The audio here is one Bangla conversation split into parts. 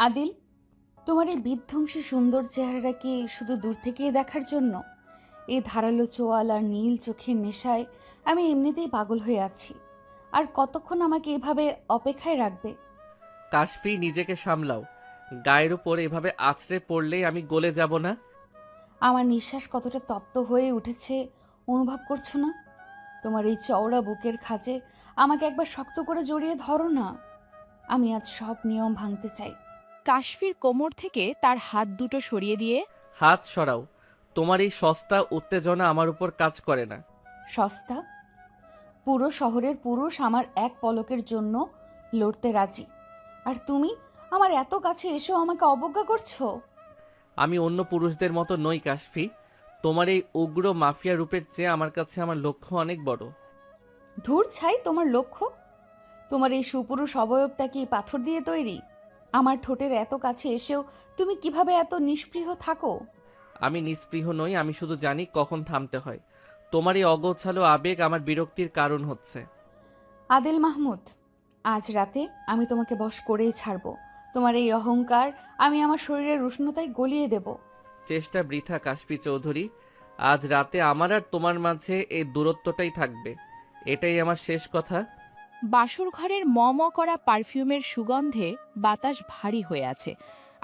আদিল, তোমার এই বিধ্বংসী সুন্দর চেহারাটা কি শুধু দূর থেকেই দেখার জন্য? এই ধারালো চোয়াল আর নীল চোখের নেশায় আমি এমনিতেই পাগল হয়ে আছি। আর কতক্ষণ আমাকে এভাবে অপেক্ষায় রাখবে? কাশফি, নিজেকে সামলাও। গায়ের উপর এভাবে আছড়ে পড়লেই আমি গলে যাব না। আমার নিঃশ্বাস কতটা তপ্ত হয়ে উঠেছে অনুভব করছো না? তোমার এই চওড়া বুকের খাঁজে আমাকে একবার শক্ত করে জড়িয়ে ধরো না। আমি আজ সব নিয়ম ভাঙতে চাই। কাশফির কোমর থেকে তার হাত দুটো সরিয়ে দিয়ে হাত সরাও। তোমার এই সস্তা উত্তেজনা আমার উপর কাজ করে না। সস্তা? পুরো শহরের পুরুষ আমার এক পলকের জন্য লড়তে রাজি, আর তুমি আমার এত কাছে এসেও আমাকে অবজ্ঞা করছো। আমি অন্য পুরুষদের মতো নই কাশফি। তোমার এই উগ্র মাফিয়া রূপের চেয়ে আমার কাছে আমার লক্ষ্য অনেক বড়। ধুর ছাই তোমার লক্ষ্য। তোমার এই সুপুরুষ অবয়বটা কি পাথর দিয়ে তৈরি? আমার ঠোঁটের এত কাছে এসেও তুমি কিভাবে এত নিষ্পৃহ থাকো? আমি নিস্পৃহ নই, আমি শুধু জানি কখন থামতে হয়। তোমার এই অগোছালো আবেগ আমার বিরক্তির কারণ হচ্ছে। আদিল মাহমুদ, আজ রাতে আমি তোমাকে বশ করেই ছাড়ব। তোমার এই অহংকার আমি আমার শরীরের উষ্ণতায় গলিয়ে দেব। চেষ্টা বৃথা কাশফি চৌধুরী। আজ রাতে আমার আর তোমার মাঝে এই দূরত্বটাই থাকবে। এটাই আমার শেষ কথা। বাসর ঘরের ম করা পারফিউমের সুগন্ধে বাতাস ভারী হয়ে আছে,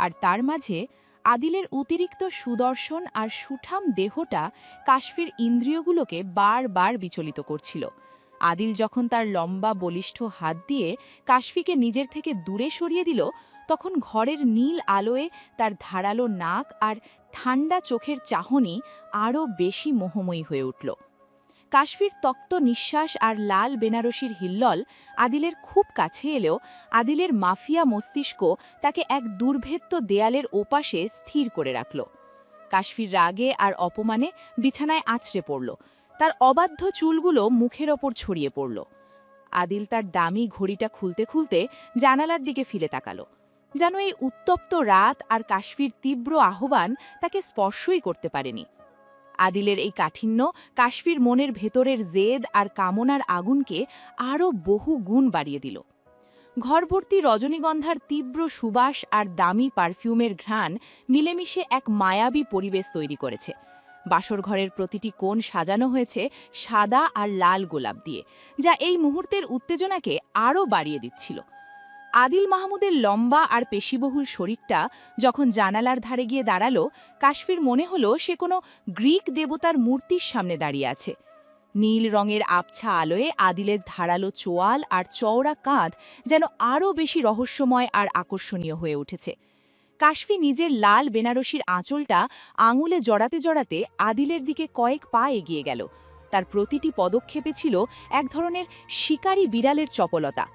আর তার মাঝে আদিলের অতিরিক্ত সুদর্শন আর সুঠাম দেহটা কাশফির ইন্দ্রিয়গুলোকে বারবার বিচলিত করছিল। আদিল যখন তার লম্বা বলিষ্ঠ হাত দিয়ে কাশফিকে নিজের থেকে দূরে সরিয়ে দিল, তখন ঘরের নীল আলোয় তার ধারালো নাক আর ঠান্ডা চোখের চাহনি আরও বেশি মোহময়ী হয়ে উঠল। কাশফির তক্ত নিঃশ্বাস আর লাল বেনারসির হিল্লল আদিলের খুব কাছে এলেও আদিলের মাফিয়া মস্তিষ্ক তাকে এক দুর্ভেদ্য দেয়ালের ওপাশে স্থির করে রাখল। কাশফির রাগে আর অপমানে বিছানায় আছড়ে পড়ল, তার অবাধ্য চুলগুলো মুখের ওপর ছড়িয়ে পড়ল। আদিল তার দামি ঘড়িটা খুলতে খুলতে জানালার দিকে ফিরে তাকালো, যেন এই উত্তপ্ত রাত আর কাশফির তীব্র আহ্বান তাকে স্পর্শই করতে পারেনি। আদিলের এই কাঠিন্য কাশফির মনের ভেতরের জেদ আর কামনার আগুনকে আরও বহু গুণ বাড়িয়ে দিল। ঘরভর্তি রজনীগন্ধার তীব্র সুবাস আর দামি পারফিউমের ঘ্রাণ মিলেমিশে এক মায়াবী পরিবেশ তৈরি করেছে। বাসরঘরের প্রতিটি কোণ সাজানো হয়েছে সাদা আর লাল গোলাপ দিয়ে, যা এই মুহূর্তের উত্তেজনাকে আরও বাড়িয়ে দিচ্ছিল। আদিল মাহমুদের লম্বা আর পেশিবহুল শরীরটা যখন জানালার ধারে গিয়ে দাঁড়ালো, কাশফির মনে হলো সে কোনো গ্রিক দেবতার মূর্তির সামনে দাঁড়িয়ে আছে। নীল রঙের আবছা আলোয় আদিলের ধারালো চোয়াল আর চওড়া কাঁধ যেন আরও বেশি রহস্যময় আর আকর্ষণীয় হয়ে উঠেছে। কাশফি নিজের লাল বেনারসির আঁচলটা আঙুলে জড়াতে জড়াতে আদিলের দিকে কয়েক পা এগিয়ে গেল। তার প্রতিটি পদক্ষেপে ছিল এক ধরনের শিকারী বিড়ালের চপলতা।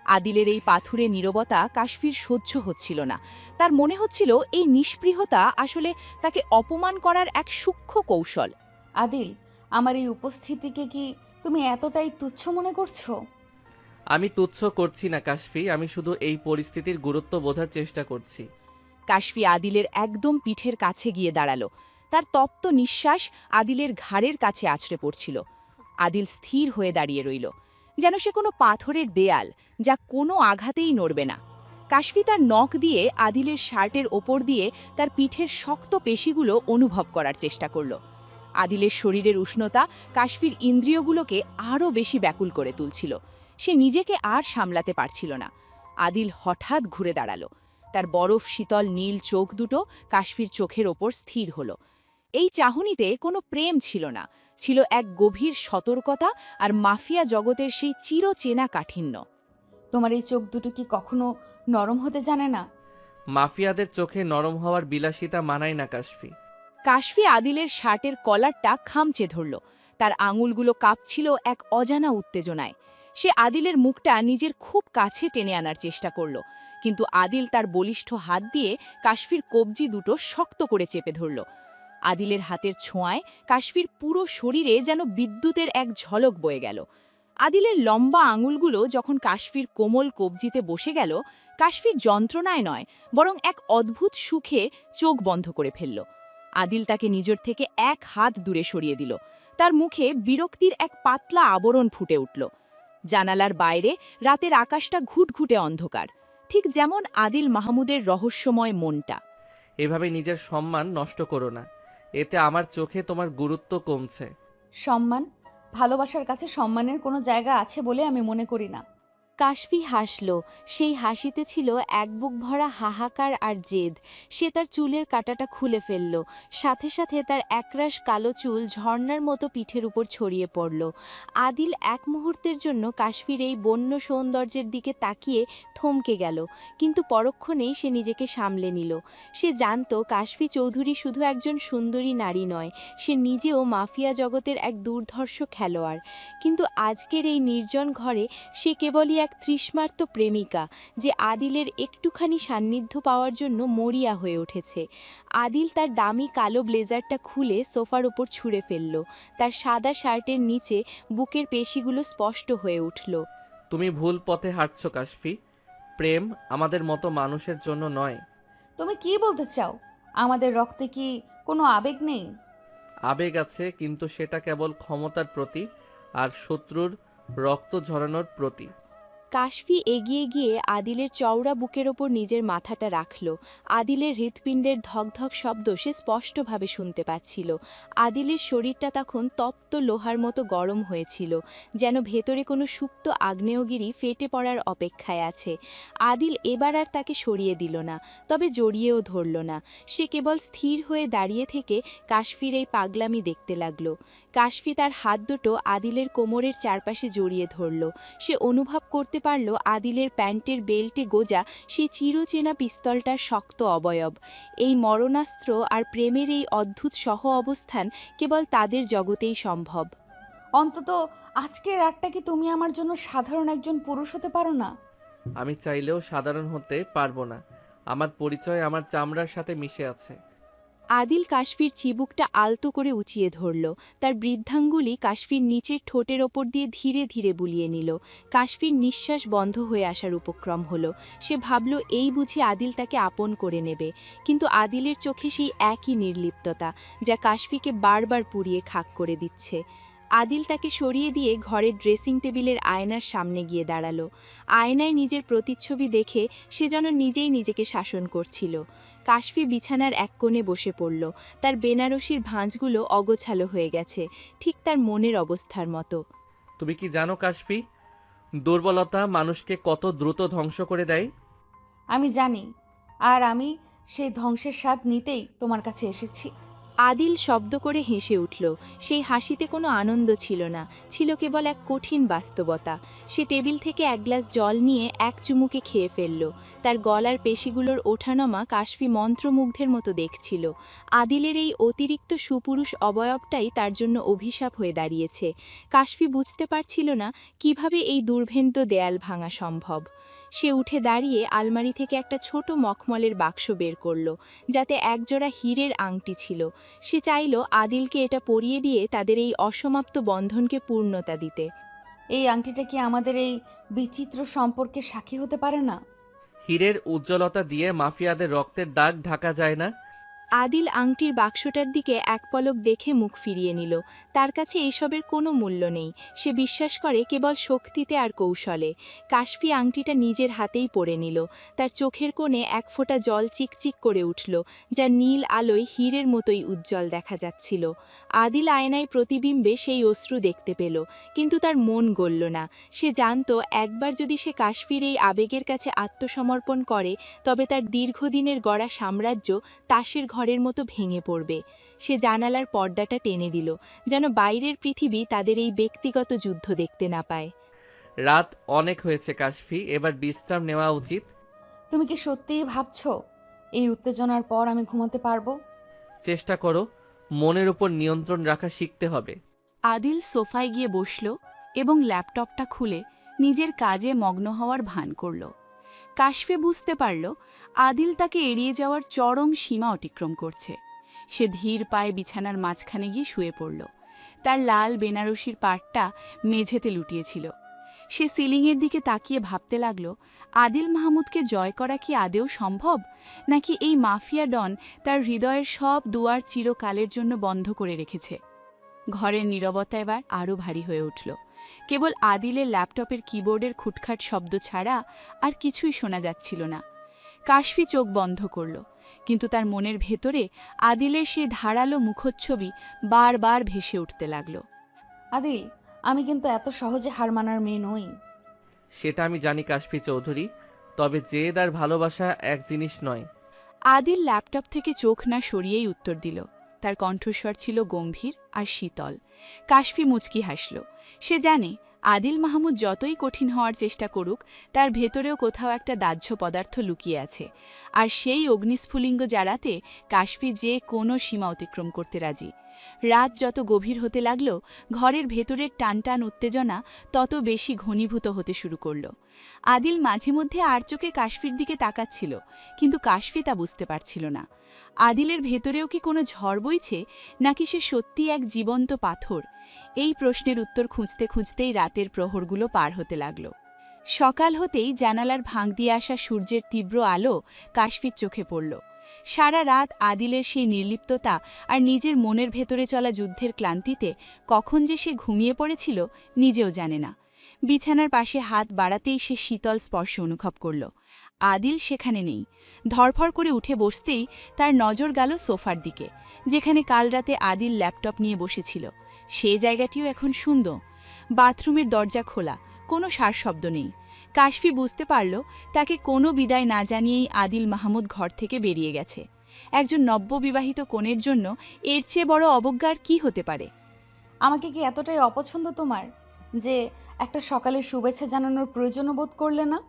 আদিলের এই পাথুরে নীরবতা কাশফির সহ্য হচ্ছিল না। তার মনে হচ্ছিল এই নিষ্পৃহতা আসলে তাকে অপমান করার এক সূক্ষ্ম কৌশল। আদিল, আমার এই উপস্থিতিকে কি তুমি এতটাই তুচ্ছ মনে করছো? আমি তুচ্ছ করছি না কাশফি, আমি শুধু এই পরিস্থিতির গুরুত্ব বোঝার চেষ্টা করছি। কাশফি আদিলের একদম পিঠের কাছে গিয়ে দাঁড়ালো। তার তপ্ত নিঃশ্বাস আদিলের ঘাড়ের কাছে আছড়ে পড়ছিল। আদিল স্থির হয়ে দাঁড়িয়ে রইল, যেন সে কোনো পাথরের দেয়াল, যা কোনো আঘাতেই নড়বে না। কাশফি তার নখ দিয়ে আদিলের শার্টের ওপর দিয়ে তার পিঠের শক্ত পেশিগুলো অনুভব করার চেষ্টা করল। আদিলের শরীরের উষ্ণতা কাশফির ইন্দ্রিয়গুলোকে আরও বেশি ব্যাকুল করে তুলছিল। সে নিজেকে আর সামলাতে পারছিল না। আদিল হঠাৎ ঘুরে দাঁড়ালো। তার বরফ শীতল নীল চোখ দুটো কাশফির চোখের ওপর স্থির হল। এই চাহনিতে কোনো প্রেম ছিল না, ছিল এক গভীর সতর্কতা আর মাফিয়া জগতের সেই চিরচেনা কাঠিন্য। তোমার এই চোখ দুটো কি কখনো নরম হতে জানে না? মাফিয়াদের চোখে নরম হওয়ার বিলাসিতা মানায় না কাশফি। কাশফি আদিলের শার্টের কলারটা খামচে ধরল। তার আঙুলগুলো কাঁপছিল এক অজানা উত্তেজনায়। সে আদিলের মুখটা নিজের খুব কাছে টেনে আনার চেষ্টা করল, কিন্তু আদিল তার বলিষ্ঠ হাত দিয়ে কাশফির কবজি দুটো শক্ত করে চেপে ধরল। আদিলের হাতের ছোঁয়ায় কাশফির পুরো শরীরে যেন বিদ্যুতের এক ঝলক বয়ে গেল। আদিলের লম্বা আঙুলগুলো যখন কাশফির কোমল কবজিতে বসে গেল, কাশফির যন্ত্রণায় নয়, বরং এক অদ্ভুত সুখে চোখ বন্ধ করে ফেলল। আদিল তাকে নিজের থেকে এক হাত দূরে সরিয়ে দিল। তার মুখে বিরক্তির এক পাতলা আবরণ ফুটে উঠল। জানালার বাইরে রাতের আকাশটা ঘুটঘুটে অন্ধকার। ঠিক যেমন আদিল মাহমুদের রহস্যময় মনটা। এভাবে নিজের সম্মান নষ্ট করো না, এতে আমার চোখে তোমার গুরুত্ব কমছে। সম্মান? ভালোবাসার কাছে সম্মানের কোনো জায়গা আছে বলে আমি মনে করি না। কাশফি হাসল। সেই হাসিতে ছিল এক বুক ভরা হাহাকার আর জেদ। সে তার চুলের কাঁটাটা খুলে ফেলল। সাথে সাথে তার একরাশ কালো চুল ঝর্ণার মতো পিঠের উপর ছড়িয়ে পড়ল। আদিল এক মুহূর্তের জন্য কাশফির এই বন্য সৌন্দর্যের দিকে তাকিয়ে থমকে গেল, কিন্তু পরক্ষণেই সে নিজেকে সামলে নিল। সে জানত কাশফি চৌধুরী শুধু একজন সুন্দরী নারী নয়, সে নিজেও মাফিয়া জগতের এক দুর্ধর্ষ খেলোয়াড়। কিন্তু আজকের এই নির্জন ঘরে সে কেবলই এক তৃষ্ণার্ত প্রেমিকা, যে আদিলের একটুখানি সান্নিধ্য পাওয়ার জন্য মরিয়া হয়ে উঠেছে। আদিল তার দামি কালো ব্লেজারটা খুলে সোফার ওপর ছুঁড়ে ফেলল। তার সাদা শার্টের নিচে বুকের পেশিগুলো স্পষ্ট হয়ে উঠল। তুমি ভুল পথে হাঁটছো কাশফি। প্রেম আমাদের মতো মানুষের জন্য নয়। তুমি কি বলতে চাও? আমাদের রক্তে কি কোনো আবেগ নেই? আবেগ আছে, কিন্তু সেটা কেবল ক্ষমতার প্রতি আর শত্রুর রক্ত ঝরানোর প্রতি। কাশফি এগিয়ে গিয়ে আদিলের চওড়া বুকের ওপর নিজের মাথাটা রাখল। আদিলের হৃৎপিণ্ডের ধকধক শব্দ সে স্পষ্টভাবে শুনতে পাচ্ছিল। আদিলের শরীরটা তখন তপ্ত লোহার মতো গরম হয়েছিল, যেন ভেতরে কোনো সুপ্ত আগ্নেয়গিরি ফেটে পড়ার অপেক্ষায় আছে। আদিল এবার আর তাকে সরিয়ে দিল না, তবে জড়িয়েও ধরল না। সে কেবল স্থির হয়ে দাঁড়িয়ে থেকে কাশফির এই পাগলামি দেখতে লাগল। কাশফি তার হাত দুটো আদিলের কোমরের চারপাশে জড়িয়ে ধরল। সে অনুভব করতে পারল আদিলের প্যান্টের বেল্টে গোজা সেই চিরচেনা পিস্তলটার শক্ত অবয়ব। এই মরণাস্ত্র আর প্রেমের এই অদ্ভুত সহ অবস্থান কেবল তাদের জগতেই সম্ভব। অন্তত আজকের রাতটা কি তুমি আমার জন্য সাধারণ একজন পুরুষ হতে পারো না? আমি চাইলেও সাধারণ হতে পারবো না। আমার পরিচয় আমার চামড়ার সাথে মিশে আছে। আদিল কাশফির চিবুকটা আলতো করে উঁচিয়ে ধরল। তার বৃদ্ধাঙ্গুলি কাশফির নিচের ঠোঁটের ওপর দিয়ে ধীরে ধীরে বুলিয়ে নিল। কাশফির নিঃশ্বাস বন্ধ হয়ে আসার উপক্রম হলো। সে ভাবল এই বুঝি আদিল তাকে আপন করে নেবে, কিন্তু আদিলের চোখে সেই একই নির্লিপ্ততা, যা কাশফিকে বারবার পুড়িয়ে খাক করে দিচ্ছে। আদিল তাকে সরিয়ে দিয়ে ঘরের ড্রেসিং টেবিলের আয়নার সামনে গিয়ে দাঁড়ালো। আয়নায় নিজের প্রতিচ্ছবি দেখে সে যেন নিজেই নিজেকে শাসন করছিল। কাশফি বিছানার এক কোণে বসে পড়ল। তার বেনারসির ভাঁজগুলো অগোছালো হয়ে গেছে, ঠিক তার মনের অবস্থার মতো। তুমি কি জানো কাশফি, দুর্বলতা মানুষকে কত দ্রুত ধ্বংস করে দেয়? আমি জানি, আর আমি সেই ধ্বংসের স্বাদ নিতেই তোমার কাছে এসেছি। আদিল শব্দ করে হেসে উঠল। সেই হাসিতে কোনো আনন্দ ছিল না, ছিল কেবল এক কঠিন বাস্তবতা। সে টেবিল থেকে এক গ্লাস জল নিয়ে এক চুমুকে খেয়ে ফেলল। তার গলার পেশিগুলোর ওঠানামা কাশফি মন্ত্রমুগ্ধের মতো দেখছিল। আদিলের এই অতিরিক্ত সুপুরুষ অবয়বটাই তার জন্য অভিশাপ হয়ে দাঁড়িয়েছে। কাশফি বুঝতে পারছিল না কিভাবে এই দুর্ভেদ্য দেয়াল ভাঙা সম্ভব। সে উঠে দাঁড়িয়ে আলমারি থেকে একটা ছোট মখমলের বাক্স বের করল, যাতে একজোড়া হীরের আংটি ছিল। সে চাইল আদিলকে এটা পরিয়ে দিয়ে তাদের এই অসমাপ্ত বন্ধনকে পূর্ণতা দিতে। এই আংটিটা কি আমাদের এই বিচিত্র সম্পর্কে সাক্ষী হতে পারে না? হীরের উজ্জ্বলতা দিয়ে মাফিয়াদের রক্তের দাগ ঢাকা যায় না। আদিল আংটির বাক্সটার দিকে এক পলক দেখে মুখ ফিরিয়ে নিল। তার কাছে এসবের কোনো মূল্য নেই। সে বিশ্বাস করে কেবল শক্তিতে আর কৌশলে। কাশফি আংটিটা নিজের হাতেই পরে নিল। তার চোখের কোণে এক ফোঁটা জল চিকচিক করে উঠল, যা নীল আলোয় হীরের মতোই উজ্জ্বল দেখা যাচ্ছিল। আদিল আয়নায় প্রতিবিম্বে সেই অশ্রু দেখতে পেল, কিন্তু তার মন গলল না। সে জানত একবার যদি সে কাশফির এই আবেগের কাছে আত্মসমর্পণ করে, তবে তার দীর্ঘদিনের গড়া সাম্রাজ্য তাসের ঘরের মতো ভেঙে পড়বে। সে জানালার পর্দাটা টেনে দিল, যেন বাইরের পৃথিবী তাদের এই ব্যক্তিগত যুদ্ধ দেখতে না পায়। রাত অনেক হয়েছে কাশফি, এবার বিশ্রাম নেওয়া উচিত। তুমি কি সত্যিই ভাবছো এই উত্তেজনার পর আমি ঘুমাতে পারবো? চেষ্টা করো, মনের উপর নিয়ন্ত্রণ রাখা শিখতে হবে। আদিল সোফায় গিয়ে বসল এবং ল্যাপটপটা খুলে নিজের কাজে মগ্ন হওয়ার ভান করল। কাশফি বুঝতে পারল আদিল তাকে এড়িয়ে যাওয়ার চরম সীমা অতিক্রম করছে। সে ধীর পায়ে বিছানার মাঝখানে গিয়ে শুয়ে পড়ল। তার লাল বেনারসির পাটটা মেঝেতে লুটিয়েছিল। সে সিলিংয়ের দিকে তাকিয়ে ভাবতে লাগল, আদিল মাহমুদকে জয় করা কি আদেও সম্ভব, নাকি এই মাফিয়া ডন তার হৃদয়ের সব দুয়ার চিরকালের জন্য বন্ধ করে রেখেছে। ঘরের নীরবতা এবার আরও ভারী হয়ে উঠল। কেবল আদিলের ল্যাপটপের কিবোর্ডের খুটখাট শব্দ ছাড়া আর কিছুই শোনা যাচ্ছিল না। কাশফি চোখ বন্ধ করল, কিন্তু তার মনের ভেতরে আদিলের সেই ধারালো মুখচ্ছবি বারবার ভেসে উঠতে লাগল। আদিল, আমি কিন্তু এত সহজে হার মানার মেয়ে নই। সেটা আমি জানি কাশফি চৌধুরী, তবে জেদ আর ভালোবাসা এক জিনিস নয়। আদিল ল্যাপটপ থেকে চোখ না সরিয়েই উত্তর দিল। তার কণ্ঠস্বর ছিল গম্ভীর আর শীতল। কাশফি মুচকি হাসল। সে জানে আদিল মাহমুদ যতই কঠিন হওয়ার চেষ্টা করুক, তার ভেতরেও কোথাও একটা দাহ্য পদার্থ লুকিয়ে আছে, আর সেই অগ্নিস্ফুলিঙ্গ জ্বালাতে কাশফি যে কোনো সীমা অতিক্রম করতে রাজি। রাত যত গভীর হতে লাগল, ঘরের ভেতরের টানটান উত্তেজনা তত বেশি ঘনীভূত হতে শুরু করল। আদিল মাঝে মধ্যে আর চোখে কাশফির দিকে তাকাচ্ছিল, কিন্তু কাশফি তা বুঝতে পারছিল না। আদিলের ভেতরেও কি কোনো ঝড় বইছে, নাকি সে সত্যি এক জীবন্ত পাথর? এই প্রশ্নের উত্তর খুঁজতে খুঁজতেই রাতের প্রহরগুলো পার হতে লাগল। সকাল হতেই জানালার ভাঙ দিয়ে আসা সূর্যের তীব্র আলো কাশফির চোখে পড়ল। সারা রাত আদিলের সেই নির্লিপ্ততা আর নিজের মনের ভেতরে চলা যুদ্ধের ক্লান্তিতে কখন যে সে ঘুমিয়ে পড়েছিল নিজেও জানে না। বিছানার পাশে হাত বাড়াতেই সে শীতল স্পর্শ অনুভব করল। আদিল সেখানে নেই। ধরফর করে উঠে বসতেই তার নজর গেল সোফার দিকে, যেখানে কাল রাতে আদিল ল্যাপটপ নিয়ে বসেছিল। সে জায়গাটিও এখন শূন্য। বাথরুমের দরজা খোলা, কোনো সারশব্দ নেই। কাশফি বুঝতে পারল তাকে কোনো বিদায় না জানিয়েই আদিল মাহমুদ ঘর থেকে বেরিয়ে গেছে। একজন নব্যবিবাহিত কনের জন্য এর চেয়ে বড় অবজ্ঞার কি হতে পারে? আমাকে কি এতটাই অপছন্দ তোমার যে একটা সকালে শুভেচ্ছা জানানোর প্রয়োজনও বোধ করলে না?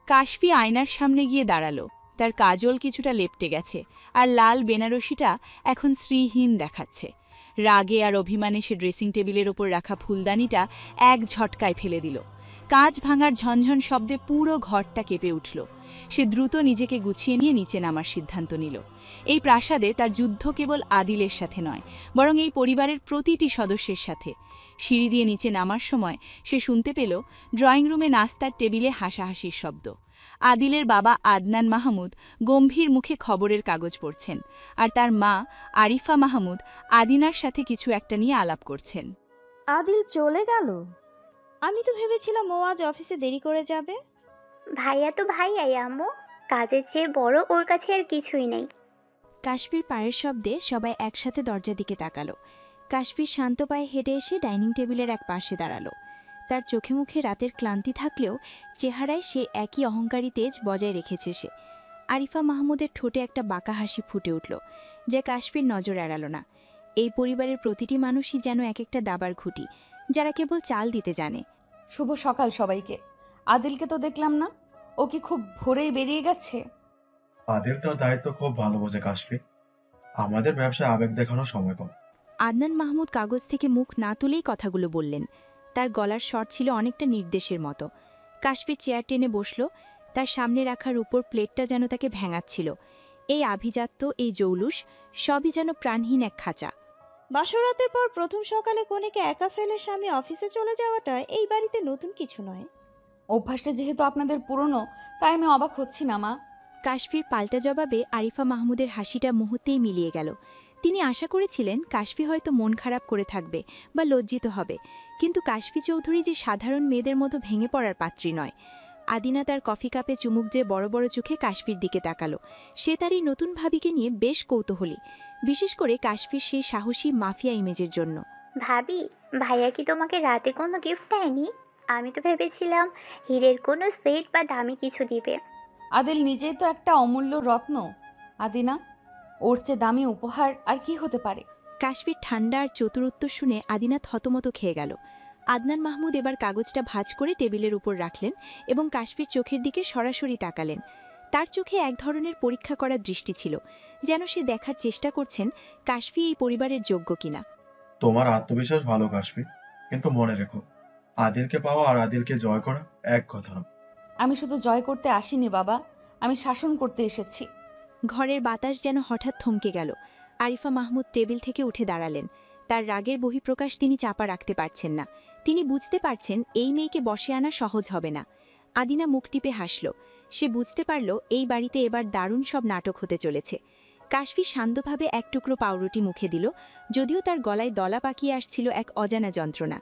কাশফি আয়নার সামনে গিয়ে দাঁড়ালো। তার কাজল কিছুটা লেপটে গেছে, আর লাল বেনারসিটা এখন শ্রীহীন দেখাচ্ছে। রাগে আর অভিমানে সে ড্রেসিং টেবিলের ওপর রাখা ফুলদানিটা এক ঝটকায় ফেলে দিল। কাঁচ ভাঙার ঝনঝন শব্দে পুরো ঘরটা কেঁপে উঠল। সে দ্রুত নিজেকে গুছিয়ে নিয়ে নিচে নামার সিদ্ধান্ত নিল। এই প্রাসাদে তার যুদ্ধ কেবল আদিলের সাথে নয়, বরং এই পরিবারের প্রতিটি সদস্যের সাথে। সিঁড়ি দিয়ে নিচে নামার সময় সে শুনতে পেল ড্রয়িং রুমে নাস্তার টেবিলে হাসাহাসির শব্দ। আদিলের বাবা আদনান মাহমুদ গম্ভীর মুখে খবরের কাগজ পড়ছেন, আর তার মা আরিফা মাহমুদ আদিনার সাথে কিছু একটা নিয়ে আলাপ করছেন। আদিল চলে গেল? আমি তো ভেবেছিলাম ও আজ অফিসে দেরি করে যাবে। ভাইয়া তো ভাইয়াই আম্মু, কাজের চেয়ে বড় ওর কাছে আর কিছুই নেই। কাশফির পায়ের শব্দে সবাই একসাথে দরজার দিকে তাকালো। কাশফির শান্ত পায়ে হেঁটে এসে ডাইনিং টেবিলের এক পাশে দাঁড়ালো। তার চোখে মুখে রাতের ক্লান্তি থাকলেও চেহারায় সে একই অহংকারী তেজ বজায় রেখেছে সে। আরিফা মাহমুদের ঠোঁটে একটা বাঁকা হাসি ফুটে উঠল, যা কাশফির নজর এড়ালো না। এই পরিবারের প্রতিটি মানুষই যেন এক একটা দাবার ঘুঁটি, যারা কেবল চাল দিতে জানে। শুভ সকাল সবাইকে। আদিলকে তো দেখলাম না, ও কি খুব ভোরেই বেরিয়ে গেছে? আদিল তার দায়িত্ব খুব ভালো বোঝে কাশফি। আমাদের ব্যবসায় আবেগ দেখানোর সময় কম। আদনান মাহমুদ কাগজ থেকে মুখ না তুলেই কথাগুলো বললেন। তার গলার স্বর ছিল অনেকটা নির্দেশের মতো। কাশফি চেয়ার টেনে বসল। তার সামনে রাখার উপর প্লেটটা যেন তাকে ভেঙাচ্ছিল। এই আভিজাত্য, এই জৌলুস, সবই যেন প্রাণহীন এক খাঁচা। বাসরাতের পর প্রথম সকালে কনেকে একা ফেলে স্বামী অফিসে চলে যাওয়াটা এই বাড়িতে নতুন কিছু নয়। অভ্যাসটা যেহেতু আপনাদের পুরনো, তাই আমি অবাক হচ্ছি না মা। কাশফির পাল্টা জবাবে আরিফা মাহমুদের হাসিটা মুহূর্তেই মিলিয়ে গেল। তিনি আশা করেছিলেন কাশফি হয়তো মন খারাপ করে থাকবে বা লজ্জিত হবে, কিন্তু কাশফি চৌধুরী যে সাধারণ মেয়েদের মতো ভেঙে পড়ার পাত্রী নয়। আদিনা তার কফি কাপে চুমুক যে বড় বড় চোখে কাশফির দিকে তাকালো। সে তার এই নতুন ভাবিকে নিয়ে বেশ কৌতূহলী, বিশেষ করে কাশফির সেই সাহসী মাফিয়া ইমেজের জন্য। ভাবি, ভাইয়া কি তোমাকে রাতে কোনো গিফট দেয়নি? আমি তো ভেবেছিলাম হীরের কোনো সেট বা দামি কিছু দিবে। আদিল নিজেই তো একটা অমূল্য রত্ন। আদিনা, ওর চেয়ে দামি উপহার আর কি হতে পারে? কাশফির ঠান্ডা আর চতুর উত্তর শুনে আদিনা থতমত খেয়ে গেল। আদনান মাহমুদ এবার কাগজটা ভাঁজ করে টেবিলের উপর রাখলেন এবং কাশফির চোখের দিকে সরাসরি তাকালেন। তার চোখে এক ধরনের পরীক্ষা করার দৃষ্টি ছিল, যেন সে দেখার চেষ্টা করছেন কাশফি এই পরিবারের যোগ্য কিনা। তোমার আত্মবিশ্বাস ভালো কাশফি, কিন্তু মনে রেখো, আদিলকে পাওয়া আর আদিলকে জয় করা এক কথা না। আমি শুধু জয় করতে আসিনি বাবা, আমি শাসন করতে এসেছি। ঘরের বাতাস যেন হঠাৎ থমকে গেল। আরিফা মাহমুদ টেবিল থেকে উঠে দাঁড়ালেন। তার রাগের বহিঃপ্রকাশ তিনি চাপা রাখতে পারছেন না। তিনি বুঝতে পারছেন এই মেয়েকে বশে আনা সহজ হবে না। আদিনা মুখ টিপে হাসল। সে বুঝতে পারল এই বাড়িতে এবার দারুণ সব নাটক হতে চলেছে। কাশফি শান্তভাবে এক টুকরো পাউরুটি মুখে দিল, যদিও তার গলায় দলা পাকিয়ে আসছিল এক অজানা যন্ত্রণা।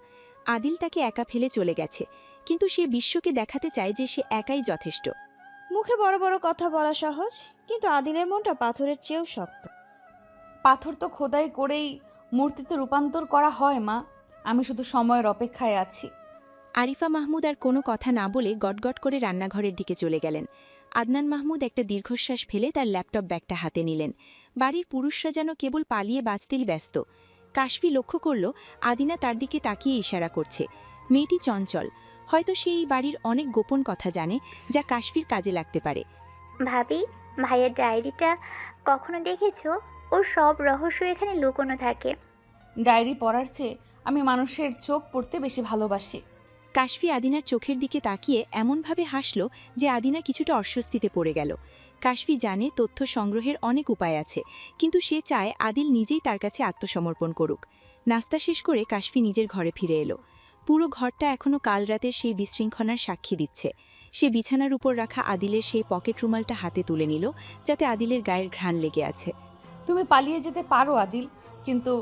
আদিল তাকে একা ফেলে চলে গেছে, কিন্তু সে বিশ্বকে দেখাতে চায় যে সে একাই যথেষ্ট। মুখে বড় বড় কথা বলা সহজ, কিন্তু আদিলের মনটা পাথরের চেয়েও শক্ত। পাথর তো খোদাই করেই মূর্তিতে রূপান্তর করা হয় মা। আমি শুধু সময়ের অপেক্ষায় আছি। আরিফা মাহমুদ আর কোনো কথা না বলে গটগট করে রান্নাঘরের দিকে চলে গেলেন। আদনান মাহমুদ একটা দীর্ঘশ্বাস ফেলে তার ল্যাপটপ ব্যাগটা হাতে নিলেন। বাড়ির পুরুষরা যেন কেবল পালিয়ে বাঁচতেই ব্যস্ত। কাশফি লক্ষ্য করল আদিনা তার দিকে তাকিয়ে ইশারা করছে। মেয়েটি চঞ্চল, হয়তো সে এই বাড়ির অনেক গোপন কথা জানে যা কাশফির কাজে লাগতে পারে। ভাবি, ভাইয়ের ডায়েরিটা কখনো দেখেছো? ওর সব রহস্য এখানে লুকোনো থাকে। ডায়েরি পড়ার চেয়ে আমি মানুষের চোখ পড়তে বেশি ভালোবাসি। কাশফি আদিনার চোখের দিকে তাকিয়ে এমনভাবে হাসল যে আদিনা কিছুটা অস্বস্তিতে পড়ে গেল। কাশফি জানে তথ্য সংগ্রহের অনেক উপায় আছে, কিন্তু সে চায় আদিল নিজেই তার কাছে আত্মসমর্পণ করুক। নাস্তা শেষ করে কাশফি নিজের ঘরে ফিরে এলো। পুরো ঘরটা এখনও কাল রাতের সেই বিশৃঙ্খলার সাক্ষী দিচ্ছে। সে বিছানার উপর রাখা আদিলের সেই পকেট রুমালটা হাতে তুলে নিল, যাতে আদিলের গায়ের ঘ্রাণ লেগে আছে। তুমি পালিয়ে যেতে পারো আদিল, কিন্তু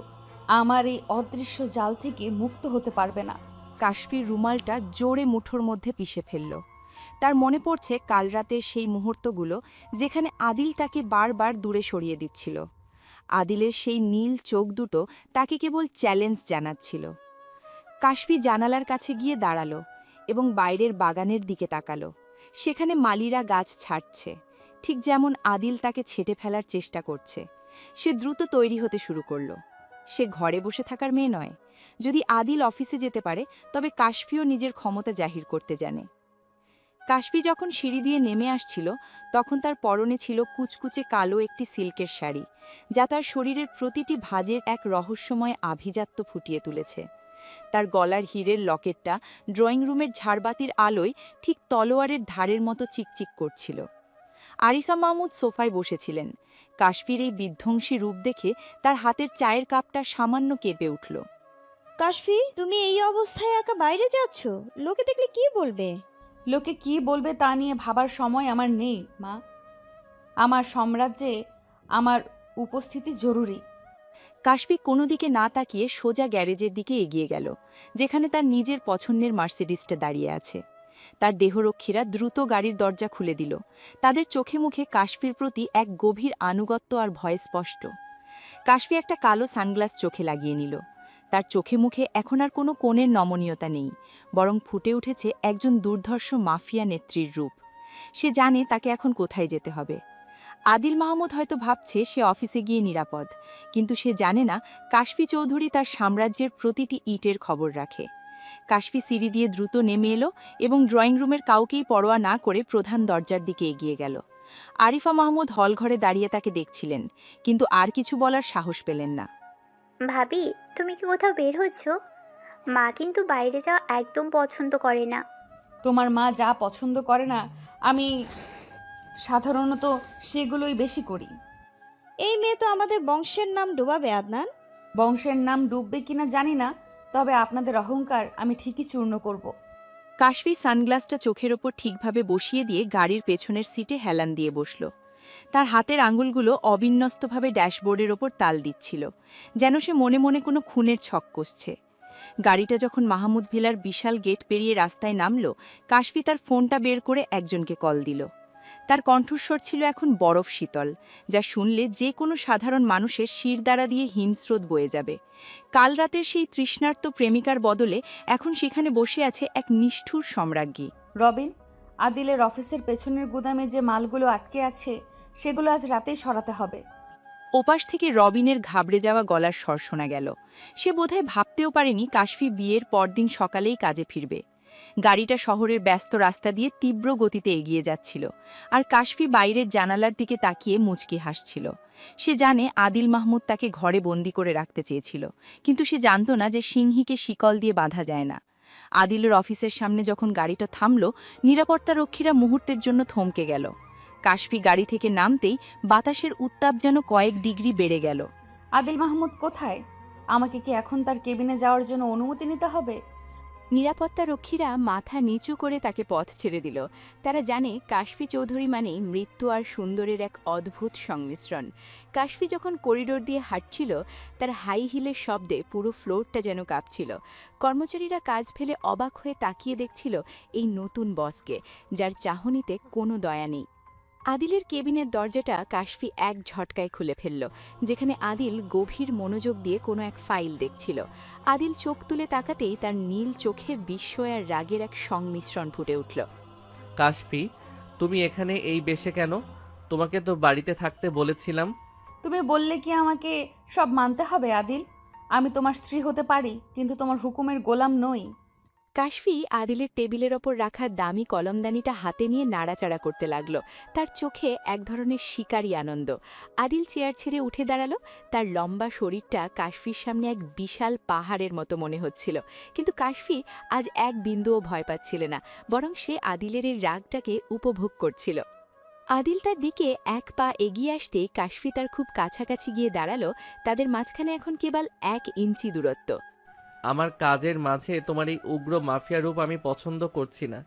আমার এই অদৃশ্য জাল থেকে মুক্ত হতে পারবে না। কাশফির রুমালটা জোরে মুঠোর মধ্যে পিষে ফেলল। তার মনে পড়ছে কাল রাতের সেই মুহূর্তগুলো যেখানে আদিল তাকে বারবার দূরে সরিয়ে দিচ্ছিল। আদিলের সেই নীল চোখ দুটো তাকে কেবল চ্যালেঞ্জ জানাচ্ছিল। কাশফি জানালার কাছে গিয়ে দাঁড়ালো এবং বাইরের বাগানের দিকে তাকালো। সেখানে মালিরা গাছ ছাড়ছে, ঠিক যেমন আদিল তাকে ছেঁটে ফেলার চেষ্টা করছে। সে দ্রুত তৈরি হতে শুরু করল। সে ঘরে বসে থাকার মেয়ে নয়। যদি আদিল অফিসে যেতে পারে, তবে কাশফিও নিজের ক্ষমতা জাহির করতে জানে। কাশফি যখন সিঁড়ি দিয়ে নেমে আসছিল, তখন তার পরনে ছিল কুচকুচে কালো একটি সিল্কের শাড়ি, যা তার শরীরের প্রতিটি ভাঁজের এক রহস্যময় আভিজাত্য ফুটিয়ে তুলেছে। তার গলার হীরের লকেটটা ড্রয়িং রুমের ঝাড়বাতির আলোয় ঠিক তলোয়ারের ধারের মতো চিকচিক করছিল। আরিফা মাহমুদ সোফায় বসেছিলেন। কাশফির এই বিধ্বংসী রূপ দেখে তার হাতের চায়ের কাপটা সামান্য কেঁপে উঠল। কাশফি, তুমি এই অবস্থায় একা বাইরে যাচ্ছ? লোকে দেখলে কি বলবে? লোকে কি বলবে তা নিয়ে ভাবার সময় আমার নেই মা। আমার সাম্রাজ্যে আমার উপস্থিতি জরুরি। কাশফি কোনো দিকে না তাকিয়ে সোজা গ্যারেজের দিকে এগিয়ে গেল, যেখানে তার নিজের পছন্দের মার্সিডিসটা দাঁড়িয়ে আছে। তার দেহরক্ষীরা দ্রুত গাড়ির দরজা খুলে দিল। তাদের চোখে মুখে কাশফির প্রতি এক গভীর আনুগত্য আর ভয় স্পষ্ট। কাশফি একটা কালো সানগ্লাস চোখে লাগিয়ে নিল। তার চোখে মুখে এখন আর কোনো কোণের নমনীয়তা নেই, বরং ফুটে উঠেছে একজন দুর্ধর্ষ মাফিয়া নেত্রীর রূপ। সে জানে তাকে এখন কোথায় যেতে হবে। আদিল মাহমুদ হয়তো ভাবছে সে অফিসে গিয়ে নিরাপদ, কিন্তু সে জানে না কাশফি চৌধুরী তার সাম্রাজ্যের প্রতিটি ইটের খবর রাখে। কাশফি সিঁড়ি দিয়ে দ্রুত নেমে এলো এবং ড্রয়িং রুমের কাউকেই পরোয়া না করে প্রধান দরজার দিকে এগিয়ে গেল। আরিফা মাহমুদ হলঘরে দাঁড়িয়ে তাকে দেখছিলেন, কিন্তু আর কিছু বলার সাহস পেলেন না। ভাবি, তুমি কি কোথাও বের হচ্ছ? মা কিন্তু বাইরে যাওয়া একদম পছন্দ করে না। তোমার মা যা পছন্দ করে না, আমি সাধারণত সেগুলোই বেশি করি। এই মেয়ে তো আমাদের বংশের নাম ডোবাবে আদনান। বংশের নাম ডুববে কিনা জানি না, তবে আপনাদের অহংকার আমি ঠিকই চূর্ণ করব। কাশফি সানগ্লাসটা চোখের ওপর ঠিকভাবে বসিয়ে দিয়ে গাড়ির পেছনের সিটে হেলান দিয়ে বসল। তার হাতের আঙুলগুলো অবিন্যস্তভাবে ড্যাশবোর্ডের ওপর তাল দিচ্ছিল, যেন সে মনে মনে কোনো খুনের ছক কষছে। গাড়িটা যখন মাহমুদ ভিলার বিশাল গেট পেরিয়ে রাস্তায় নামল, কাশফি তার ফোনটা বের করে একজনকে কল দিল। তার কণ্ঠস্বর ছিল এখন বরফ শীতল, যা শুনলে যে কোনো সাধারণ মানুষের শিরদাঁড়া দিয়ে হিমস্রোত বয়ে যাবে। কাল রাতের সেই তৃষ্ণার্ত প্রেমিকার বদলে এখন সেখানে বসে আছে এক নিষ্ঠুর সম্রাজ্ঞী। রবিন, আদিলের অফিসের পেছনের গুদামে যে মালগুলো আটকে আছে সেগুলো আজ রাতেই সরাতে হবে। ওপাশ থেকে রবিনের ঘাবড়ে যাওয়া গলার স্বর শোনা গেল। সে বোধহয় ভাবতেও পারেনি কাশফি বিয়ের পরদিন সকালেই কাজে ফিরবে। গাড়িটা শহরের ব্যস্ত রাস্তা দিয়ে তীব্র গতিতে এগিয়ে যাচ্ছিল, আর কাশফি বাইরের জানালার দিকে তাকিয়ে মুচকি হাসছিল। সে জানে আদিল মাহমুদ তাকে ঘরে বন্দি করে রাখতে চেয়েছিল, কিন্তু সে জানত না যে সিংহীকে শিকল দিয়ে বাঁধা যায় না। আদিলের অফিসের সামনে যখন গাড়িটা থামল, নিরাপত্তারক্ষীরা মুহূর্তের জন্য থমকে গেল। কাশফি গাড়ি থেকে নামতেই বাতাসের উত্তাপ যেন কয়েক ডিগ্রি বেড়ে গেল। আদিল মাহমুদ কোথায়? আমাকে কি এখন তার কেবিনে যাওয়ার জন্য অনুমতি নিতে হবে? নিরাপত্তারক্ষীরা মাথা নিচু করে তাকে পথ ছেড়ে দিল। তারা জানে কাশফি চৌধুরী মানেই মৃত্যু আর সুন্দরের এক অদ্ভুত সংমিশ্রণ। কাশফি যখন করিডোর দিয়ে হাঁটছিল, তার হাই হিলের শব্দে পুরো ফ্লোরটা যেন কাঁপছিল। কর্মচারীরা কাজ ফেলে অবাক হয়ে তাকিয়ে দেখছিল এই নতুন বসকে, যার চাহনিতে কোনো দয়া নেই। আদিলের কেবিনের দরজাটা কাশফি এক ঝটকায় খুলে ফেলল, যেখানে আদিল গভীর মনোযোগ দিয়ে কোনো এক ফাইল দেখছিল। আদিল চোখ তুলে তাকাতেই তার নীল চোখে বিস্ময় আর রাগের এক সংমিশ্রণ ফুটে উঠল। কাশফি, তুমি এখানে এই বেশে কেন? তোমাকে তো বাড়িতে থাকতে বলেছিলাম। তুমি বললে কি আমাকে সব মানতে হবে আদিল? আমি তোমার স্ত্রী হতে পারি, কিন্তু তোমার হুকুমের গোলাম নই। কাশফি আদিলের টেবিলের ওপর রাখা দামি কলমদানিটা হাতে নিয়ে নাড়াচাড়া করতে লাগল। তার চোখে এক ধরনের শিকারী আনন্দ। আদিল চেয়ার ছেড়ে উঠে দাঁড়ালো। তার লম্বা শরীরটা কাশফির সামনে এক বিশাল পাহাড়ের মতো মনে হচ্ছিল, কিন্তু কাশফি আজ এক বিন্দুও ভয় পাচ্ছিল না, বরং সে আদিলের এই রাগটাকে উপভোগ করছিল। আদিল তার দিকে এক পা এগিয়ে আসতেই কাশফি তার খুব কাছাকাছি গিয়ে দাঁড়ালো। তাদের মাঝখানে এখন কেবল 1 ইঞ্চি দূরত্ব। আমার কাজের মাঝে তোমার এই উগ্র মাফিয়া রূপ আমি পছন্দ করছি না।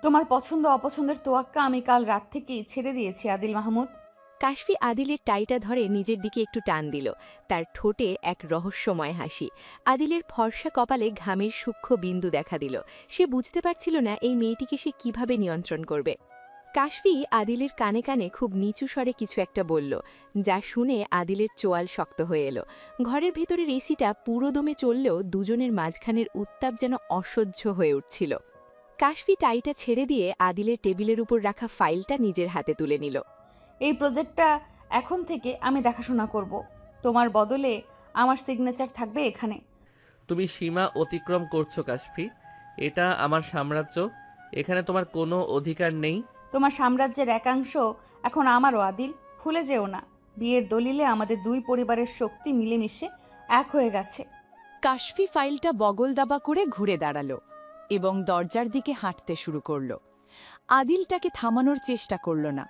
তোমার পছন্দ অপছন্দের তোয়াক্কা আমি কাল রাত থেকেই ছেড়ে দিয়েছি আদিল মাহমুদ। কাশফি আদিলের টাইটা ধরে নিজের দিকে একটু টান দিল। তার ঠোঁটে এক রহস্যময় হাসি। আদিলের ফর্সা কপালে ঘামের সূক্ষ্ম বিন্দু দেখা দিল। সে বুঝতে পারছিল না এই মেয়েটিকে সে কিভাবে নিয়ন্ত্রণ করবে। কাশফি আদিলের কানে কানে খুব নিচু স্বরে কিছু একটা বলল, যা শুনে আদিলের চোয়াল শক্ত হয়ে এলো। ঘরের ভেতরের এসিটা পুরো দমে চললেও দুজনের মাঝখানের উত্তাপ যেন অসহ্য হয়ে উঠছিল। কাশফি টাইটা ছেড়ে দিয়ে আদিলের টেবিলের উপর রাখা ফাইলটা নিজের হাতে তুলে নিল। এই প্রজেক্টটা এখন থেকে আমি দেখাশোনা করব। তোমার বদলে আমার সিগনেচার থাকবে এখানে। তুমি সীমা অতিক্রম করছো কাশফি। এটা আমার সাম্রাজ্য, এখানে তোমার কোনো অধিকার নেই। তোমার সাম্রাজ্যের একাংশ এখন আমারও আদিল, ভুলে যেও না। বিয়ের দলিলে আমাদের দুই পরিবারের শক্তি মিলেমিশে এক হয়ে গেছে। কাশফি ফাইলটা বগল দাবা করে ঘুরে দাঁড়ালো এবং দরজার দিকে হাঁটতে শুরু করল। আদিল তাকে থামানোর চেষ্টা করল না,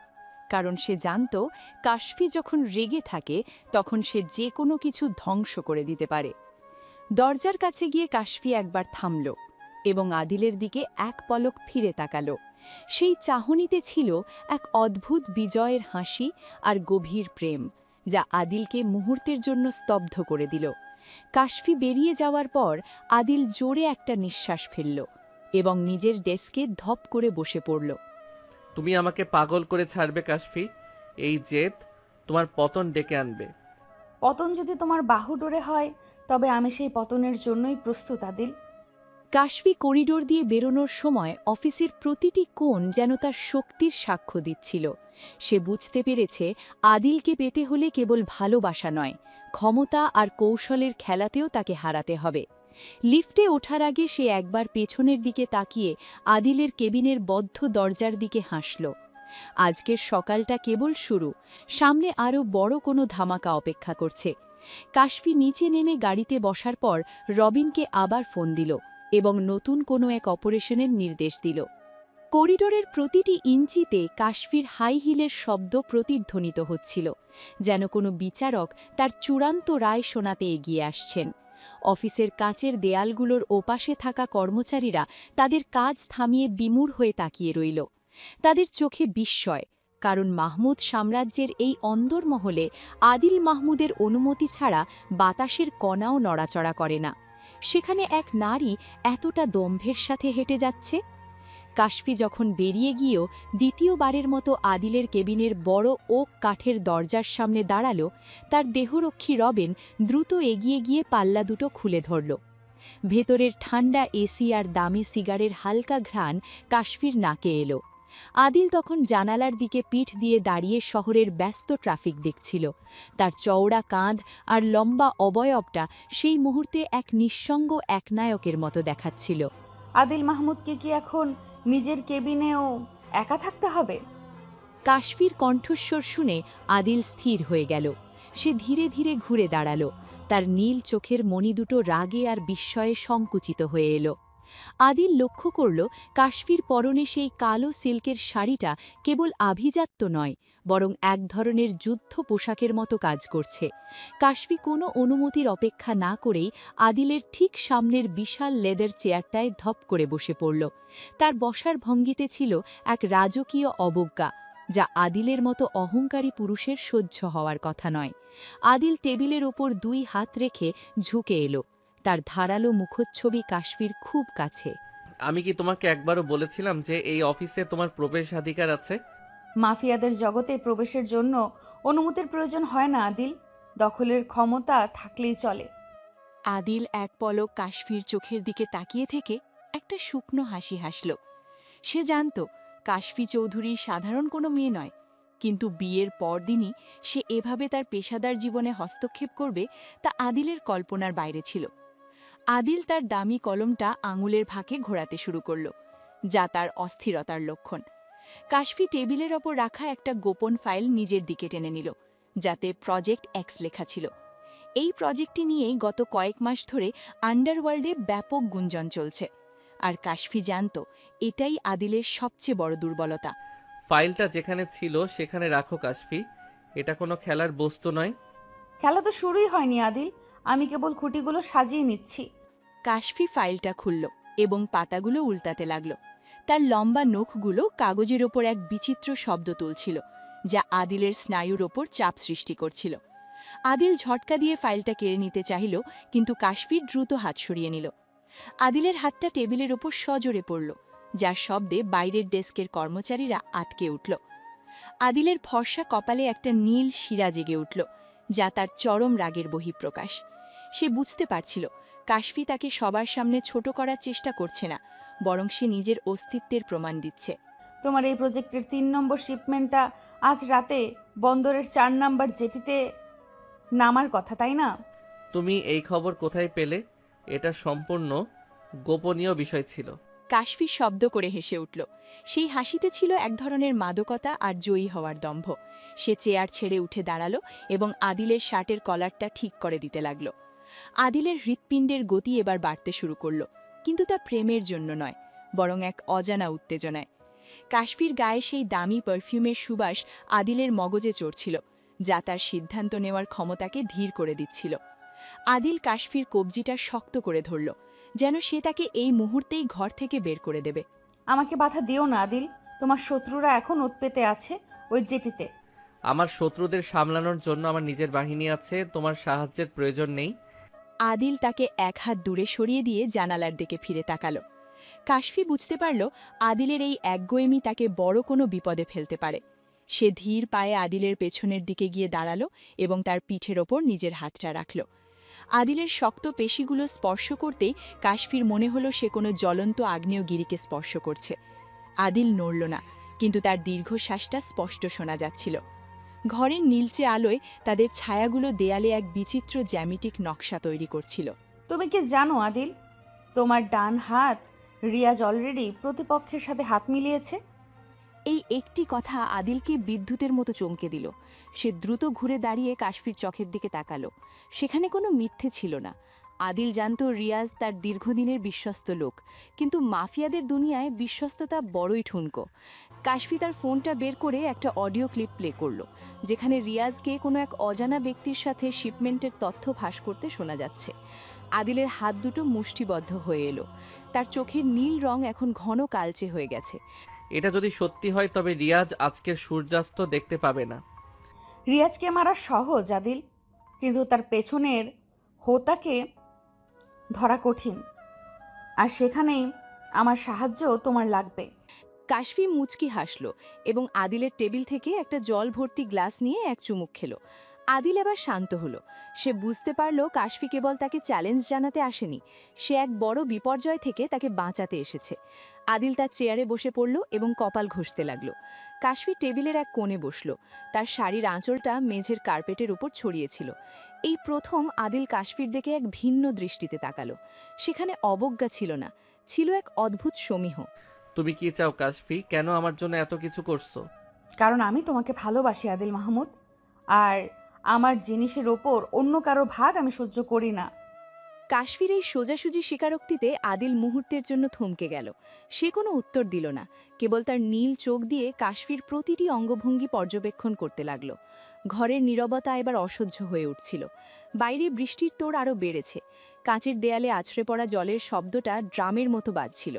কারণ সে জানত কাশফি যখন রেগে থাকে তখন সে যে কোনো কিছু ধ্বংস করে দিতে পারে। দরজার কাছে গিয়ে কাশফি একবার থামল এবং আদিলের দিকে এক পলক ফিরে তাকালো। সেই চাহনিতে ছিল এক অদ্ভুত বিজয়ের হাসি আর গভীর প্রেম, যা আদিলকে মুহূর্তের জন্য স্তব্ধ করে দিল। কাশফি বেরিয়ে যাওয়ার পর আদিল জোরে একটা নিঃশ্বাস ফেলল এবং নিজের ডেস্কে ধপ করে বসে পড়ল। তুমি আমাকে পাগল করে ছাড়বে কাশফি। এই জেদ তোমার পতন ডেকে আনবে। পতন যদি তোমার বাহুডোরে হয়, তবে আমি সেই পতনের জন্যই প্রস্তুত আদিল। কাশফি করিডোর দিয়ে বেরোনোর সময় অফিসের প্রতিটি কোণ যেন তার শক্তির সাক্ষ্য দিচ্ছিল। সে বুঝতে পেরেছে আদিলকে পেতে হলে কেবল ভালোবাসা নয়, ক্ষমতা আর কৌশলের খেলাতেও তাকে হারাতে হবে। লিফটে ওঠার আগে সে একবার পেছনের দিকে তাকিয়ে আদিলের কেবিনের বদ্ধ দরজার দিকে হাসল। আজকের সকালটা কেবল শুরু, সামনে আরও বড় কোনো ধামাকা অপেক্ষা করছে। কাশফি নিচে নেমে গাড়িতে বসার পর রবিনকে আবার ফোন দিল এবং নতুন কোনো এক অপারেশনের নির্দেশ দিল। করিডোরের প্রতিটি ইঞ্চিতে কাশফির হাই হিলের শব্দ প্রতিধ্বনিত হচ্ছিল, যেন কোনো বিচারক তার চূড়ান্ত রায় শোনাতে এগিয়ে আসছেন। অফিসের কাচের দেয়ালগুলোর ওপাশে থাকা কর্মচারীরা তাদের কাজ থামিয়ে বিমূঢ় হয়ে তাকিয়ে রইল। তাদের চোখে বিস্ময়, কারণ মাহমুদ সাম্রাজ্যের এই অন্দরমহলে আদিল মাহমুদের অনুমতি ছাড়া বাতাসের কণাও নড়াচড়া করে না। সেখানে এক নারী এতটা দম্ভের সাথে হেঁটে যাচ্ছে। কাশফি যখন বেরিয়ে গিয়েও দ্বিতীয়বারের মতো আদিলের কেবিনের বড় ওক কাঠের দরজার সামনে দাঁড়ালো, তার দেহরক্ষী রবিন দ্রুত এগিয়ে গিয়ে পাল্লা দুটো খুলে ধরল। ভেতরের ঠান্ডা এসি আর দামি সিগারের হালকা ঘ্রাণ কাশফির নাকে এলো। আদিল তখন জানালার দিকে পিঠ দিয়ে দাঁড়িয়ে শহরের ব্যস্ত ট্রাফিক দেখছিল। তার চওড়া কাঁধ আর লম্বা অবয়বটা সেই মুহূর্তে এক নিঃসঙ্গ একনায়কের মতো দেখাচ্ছিল। আদিল মাহমুদকে কি এখন নিজের কেবিনেও একা থাকতে হবে? কাশফির কণ্ঠস্বর শুনে আদিল স্থির হয়ে গেল। সে ধীরে ধীরে ঘুরে দাঁড়াল। তার নীল চোখের মণি দুটো রাগে আর বিস্ময়ে সংকুচিত হয়ে এলো। আদিল লক্ষ্য করল কাশফির পরনে সেই কালো সিল্কের শাড়িটা কেবল আভিজাত্য নয়, বরং এক ধরনের যুদ্ধ পোশাকের মতো কাজ করছে। কাশফি কোনো অনুমতির অপেক্ষা না করেই আদিলের ঠিক সামনের বিশাল লেদার চেয়ারটায় ধপ করে বসে পড়ল। তার বসার ভঙ্গিতে ছিল এক রাজকীয় অবজ্ঞা, যা আদিলের মতো অহংকারী পুরুষের সহ্য হওয়ার কথা নয়। আদিল টেবিলের ওপর 2 হাত রেখে ঝুঁকে এলো, তার ধারালো মুখচ্ছবি কাশফির খুব কাছে। আমি কি তোমাকে একবারও বলেছিলাম যে এই অফিসে তোমার প্রবেশাধিকার আছে? মাফিয়াদের জগতে প্রবেশের জন্য অনুমতির প্রয়োজন হয় না আদিল, দখলের ক্ষমতা থাকলেই চলে। আদিল এক পলক কাশফির চোখের দিকে তাকিয়ে থেকে একটা শুকনো হাসি হাসল। সে জানত কাশফি চৌধুরী সাধারণ কোনো মেয়ে নয়, কিন্তু বিয়ের পরদিনই সে এভাবে তার পেশাদার জীবনে হস্তক্ষেপ করবে তা আদিলের কল্পনার বাইরে ছিল। আদিল তার দামি কলমটা আঙুলের ফাঁকে ঘোরাতে শুরু করল, যা তার অস্থিরতার লক্ষণ। কাশফি টেবিলের ওপর রাখা একটা গোপন ফাইল নিজের দিকে টেনে নিল, যাতে প্রজেক্ট এক্স লেখা ছিল। এই প্রজেক্টটি নিয়েই গত কয়েক মাস ধরে আন্ডারওয়ার্ল্ডে ব্যাপক গুঞ্জন চলছে, আর কাশফি জানত এটাই আদিলের সবচেয়ে বড় দুর্বলতা। ফাইলটা যেখানে ছিল সেখানে রাখো কাশফি, এটা কোনো খেলার বস্তু নয়। খেলা তো শুরুই হয়নি আদিল, আমি কেবল খুঁটিগুলো সাজিয়ে নিচ্ছি। কাশফি ফাইলটা খুলল এবং পাতাগুলো উল্টাতে লাগল। তার লম্বা নখগুলো কাগজের ওপর এক বিচিত্র শব্দ তুলছিল, যা আদিলের স্নায়ুর ওপর চাপ সৃষ্টি করছিল। আদিল ঝটকা দিয়ে ফাইলটা কেড়ে নিতে চাইল, কিন্তু কাশফির দ্রুত হাত সরিয়ে নিল। আদিলের হাতটা টেবিলের ওপর সজোরে পড়ল, যার শব্দে বাইরের ডেস্কের কর্মচারীরা আটকে উঠল। আদিলের ফর্সা কপালে একটা নীল শিরা জেগে উঠল, যা তার চরম রাগের বহিঃপ্রকাশ। সে বুঝতে পারছিল কাশফি তাকে সবার সামনে ছোট করার চেষ্টা করছে না, বরং সে নিজের অস্তিত্বের প্রমাণ দিচ্ছে। তোমার এই প্রজেক্টের 3 নম্বর শিপমেন্টটা আজ রাতে বন্দরের 4 নম্বর জেটিতে নামার কথা, তাই না? তুমি এই খবর কোথায় পেলে? এটা সম্পূর্ণ গোপনীয় বিষয় ছিল। কাশফি শব্দ করে হেসে উঠল। সেই হাসিতে ছিল এক ধরনের মাদকতা আর জয়ী হওয়ার দম্ভ। সে চেয়ার ছেড়ে উঠে দাঁড়ালো এবং আদিলের শার্টের কলারটা ঠিক করে দিতে লাগল। আদিলের হৃৎপিণ্ডের গতি এবার বাড়তে শুরু করল, কিন্তু তা প্রেমের জন্য নয়, বরং এক অজানা উত্তেজনায়। কাশফির গায়ে সেই দামি পারফিউমের সুবাস আদিলের মগজে চড়ছিল, যা তার সিদ্ধান্ত নেওয়ার ক্ষমতাকে ধীর করে দিচ্ছিল। আদিল কাশফির কবজিটা শক্ত করে ধরল, যেন সে তাকে এই মুহূর্তেই ঘর থেকে বের করে দেবে। আমাকে বাধা দিও না আদিল, তোমার শত্রুরা এখন ওত পেতে আছে ওই জেটিতে। আমার শত্রুদের সামলানোর জন্য আমার নিজের বাহিনী আছে, তোমার সাহায্যের প্রয়োজন নেই। আদিল তাকে এক হাত দূরে সরিয়ে দিয়ে জানালার দিকে ফিরে তাকালো। কাশফি বুঝতে পারল আদিলের এই একগুঁয়েমি তাকে বড় কোনো বিপদে ফেলতে পারে। সে ধীর পায়ে আদিলের পেছনের দিকে গিয়ে দাঁড়ালো এবং তার পিঠের ওপর নিজের হাতটা রাখল। আদিলের শক্ত পেশিগুলো স্পর্শ করতেই কাশফির মনে হলো সে কোনো জ্বলন্ত আগ্নেয়গিরিকে স্পর্শ করছে। আদিল নড়ল না, কিন্তু তার দীর্ঘশ্বাসটা স্পষ্ট শোনা যাচ্ছিল। ঘরের নীলচে আলোয় তাদের ছায়াগুলো দেয়ালে এক বিচিত্র জ্যামিতিক নকশা তৈরি করছিল। তুমি কি জানো আদিল, তোমার ডান হাত রিয়াজ অলরেডি প্রতিপক্ষের সাথে হাত মিলিয়েছে? এই একটি কথা আদিলকে বিদ্যুতের মতো চমকে দিল। সে দ্রুত ঘুরে দাঁড়িয়ে কাশফির চোখের দিকে তাকালো। সেখানে কোনো মিথ্যে ছিল না। আদিল জানত রিয়াজ তার দীর্ঘদিনের বিশ্বস্ত লোক, কিন্তু মাফিয়াদের দুনিয়ায় বিশ্বস্ততা বড়ই ঠুনকো। কাশফি তার ফোনটা বের করে একটা অডিও ক্লিপ প্লে করল, যেখানে রিয়াজকে কোনো এক অজানা ব্যক্তির সাথে শিপমেন্টের তথ্য ফাঁস করতে শোনা যাচ্ছে। আদিলের হাত দুটো মুষ্টিবদ্ধ হয়ে এলো। তার চোখের নীল রং এখন ঘন কালচে হয়ে গেছে। এটা যদি সত্যি হয় তবে রিয়াজ আজকের সূর্যাস্ত দেখতে পাবে না। রিয়াজকে মারা সহজ আদিল, কিন্তু তার পেছনের হোতাকে ধরা কঠিন, আর সেখানেই আমার সাহায্য তোমার লাগবে। কাশফি মুচকি হাসল এবং আদিলের টেবিল থেকে একটা জল ভর্তি গ্লাস নিয়ে এক চুমুক খেল। আদিল এবার শান্ত হলো। সে বুঝতে পারল কাশফি কেবল তাকে চ্যালেঞ্জ জানাতে আসেনি, সে এক বড় বিপর্যয় থেকে তাকে বাঁচাতে এসেছে। আদিল তার চেয়ারে বসে পড়ল এবং কপাল ঘষতে লাগল। কাশফি টেবিলের এক কোণে বসল, তার শাড়ির আঁচলটা মেঝের কার্পেটের উপর ছড়িয়েছিল। এই প্রথম আদিল কাশফির দিকে এক ভিন্ন দৃষ্টিতে তাকালো। সেখানে অবজ্ঞা ছিল না, ছিল এক অদ্ভুত সমীহ। তুমি কি চাও কাশফি? কেন আমার জন্য এত কিছু করছো? কারণ আমি তোমাকে ভালোবাসি আদিল মাহমুদ, আর আমার জিনিসের ওপর অন্য কারো ভাগ আমি সহ্য করি না। কাশফির এই সোজাসুজি স্বীকারোক্তিতে আদিল মুহূর্তের জন্য থমকে গেল। সে কোনো উত্তর দিল না, কেবল তার নীল চোখ দিয়ে কাশফির প্রতিটি অঙ্গভঙ্গি পর্যবেক্ষণ করতে লাগল। ঘরের নীরবতা এবার অসহ্য হয়ে উঠছিল। বাইরে বৃষ্টির তোড় আরও বেড়েছে। কাঁচের দেয়ালে আছড়ে পড়া জলের শব্দটা ড্রামের মতো বাজছিল।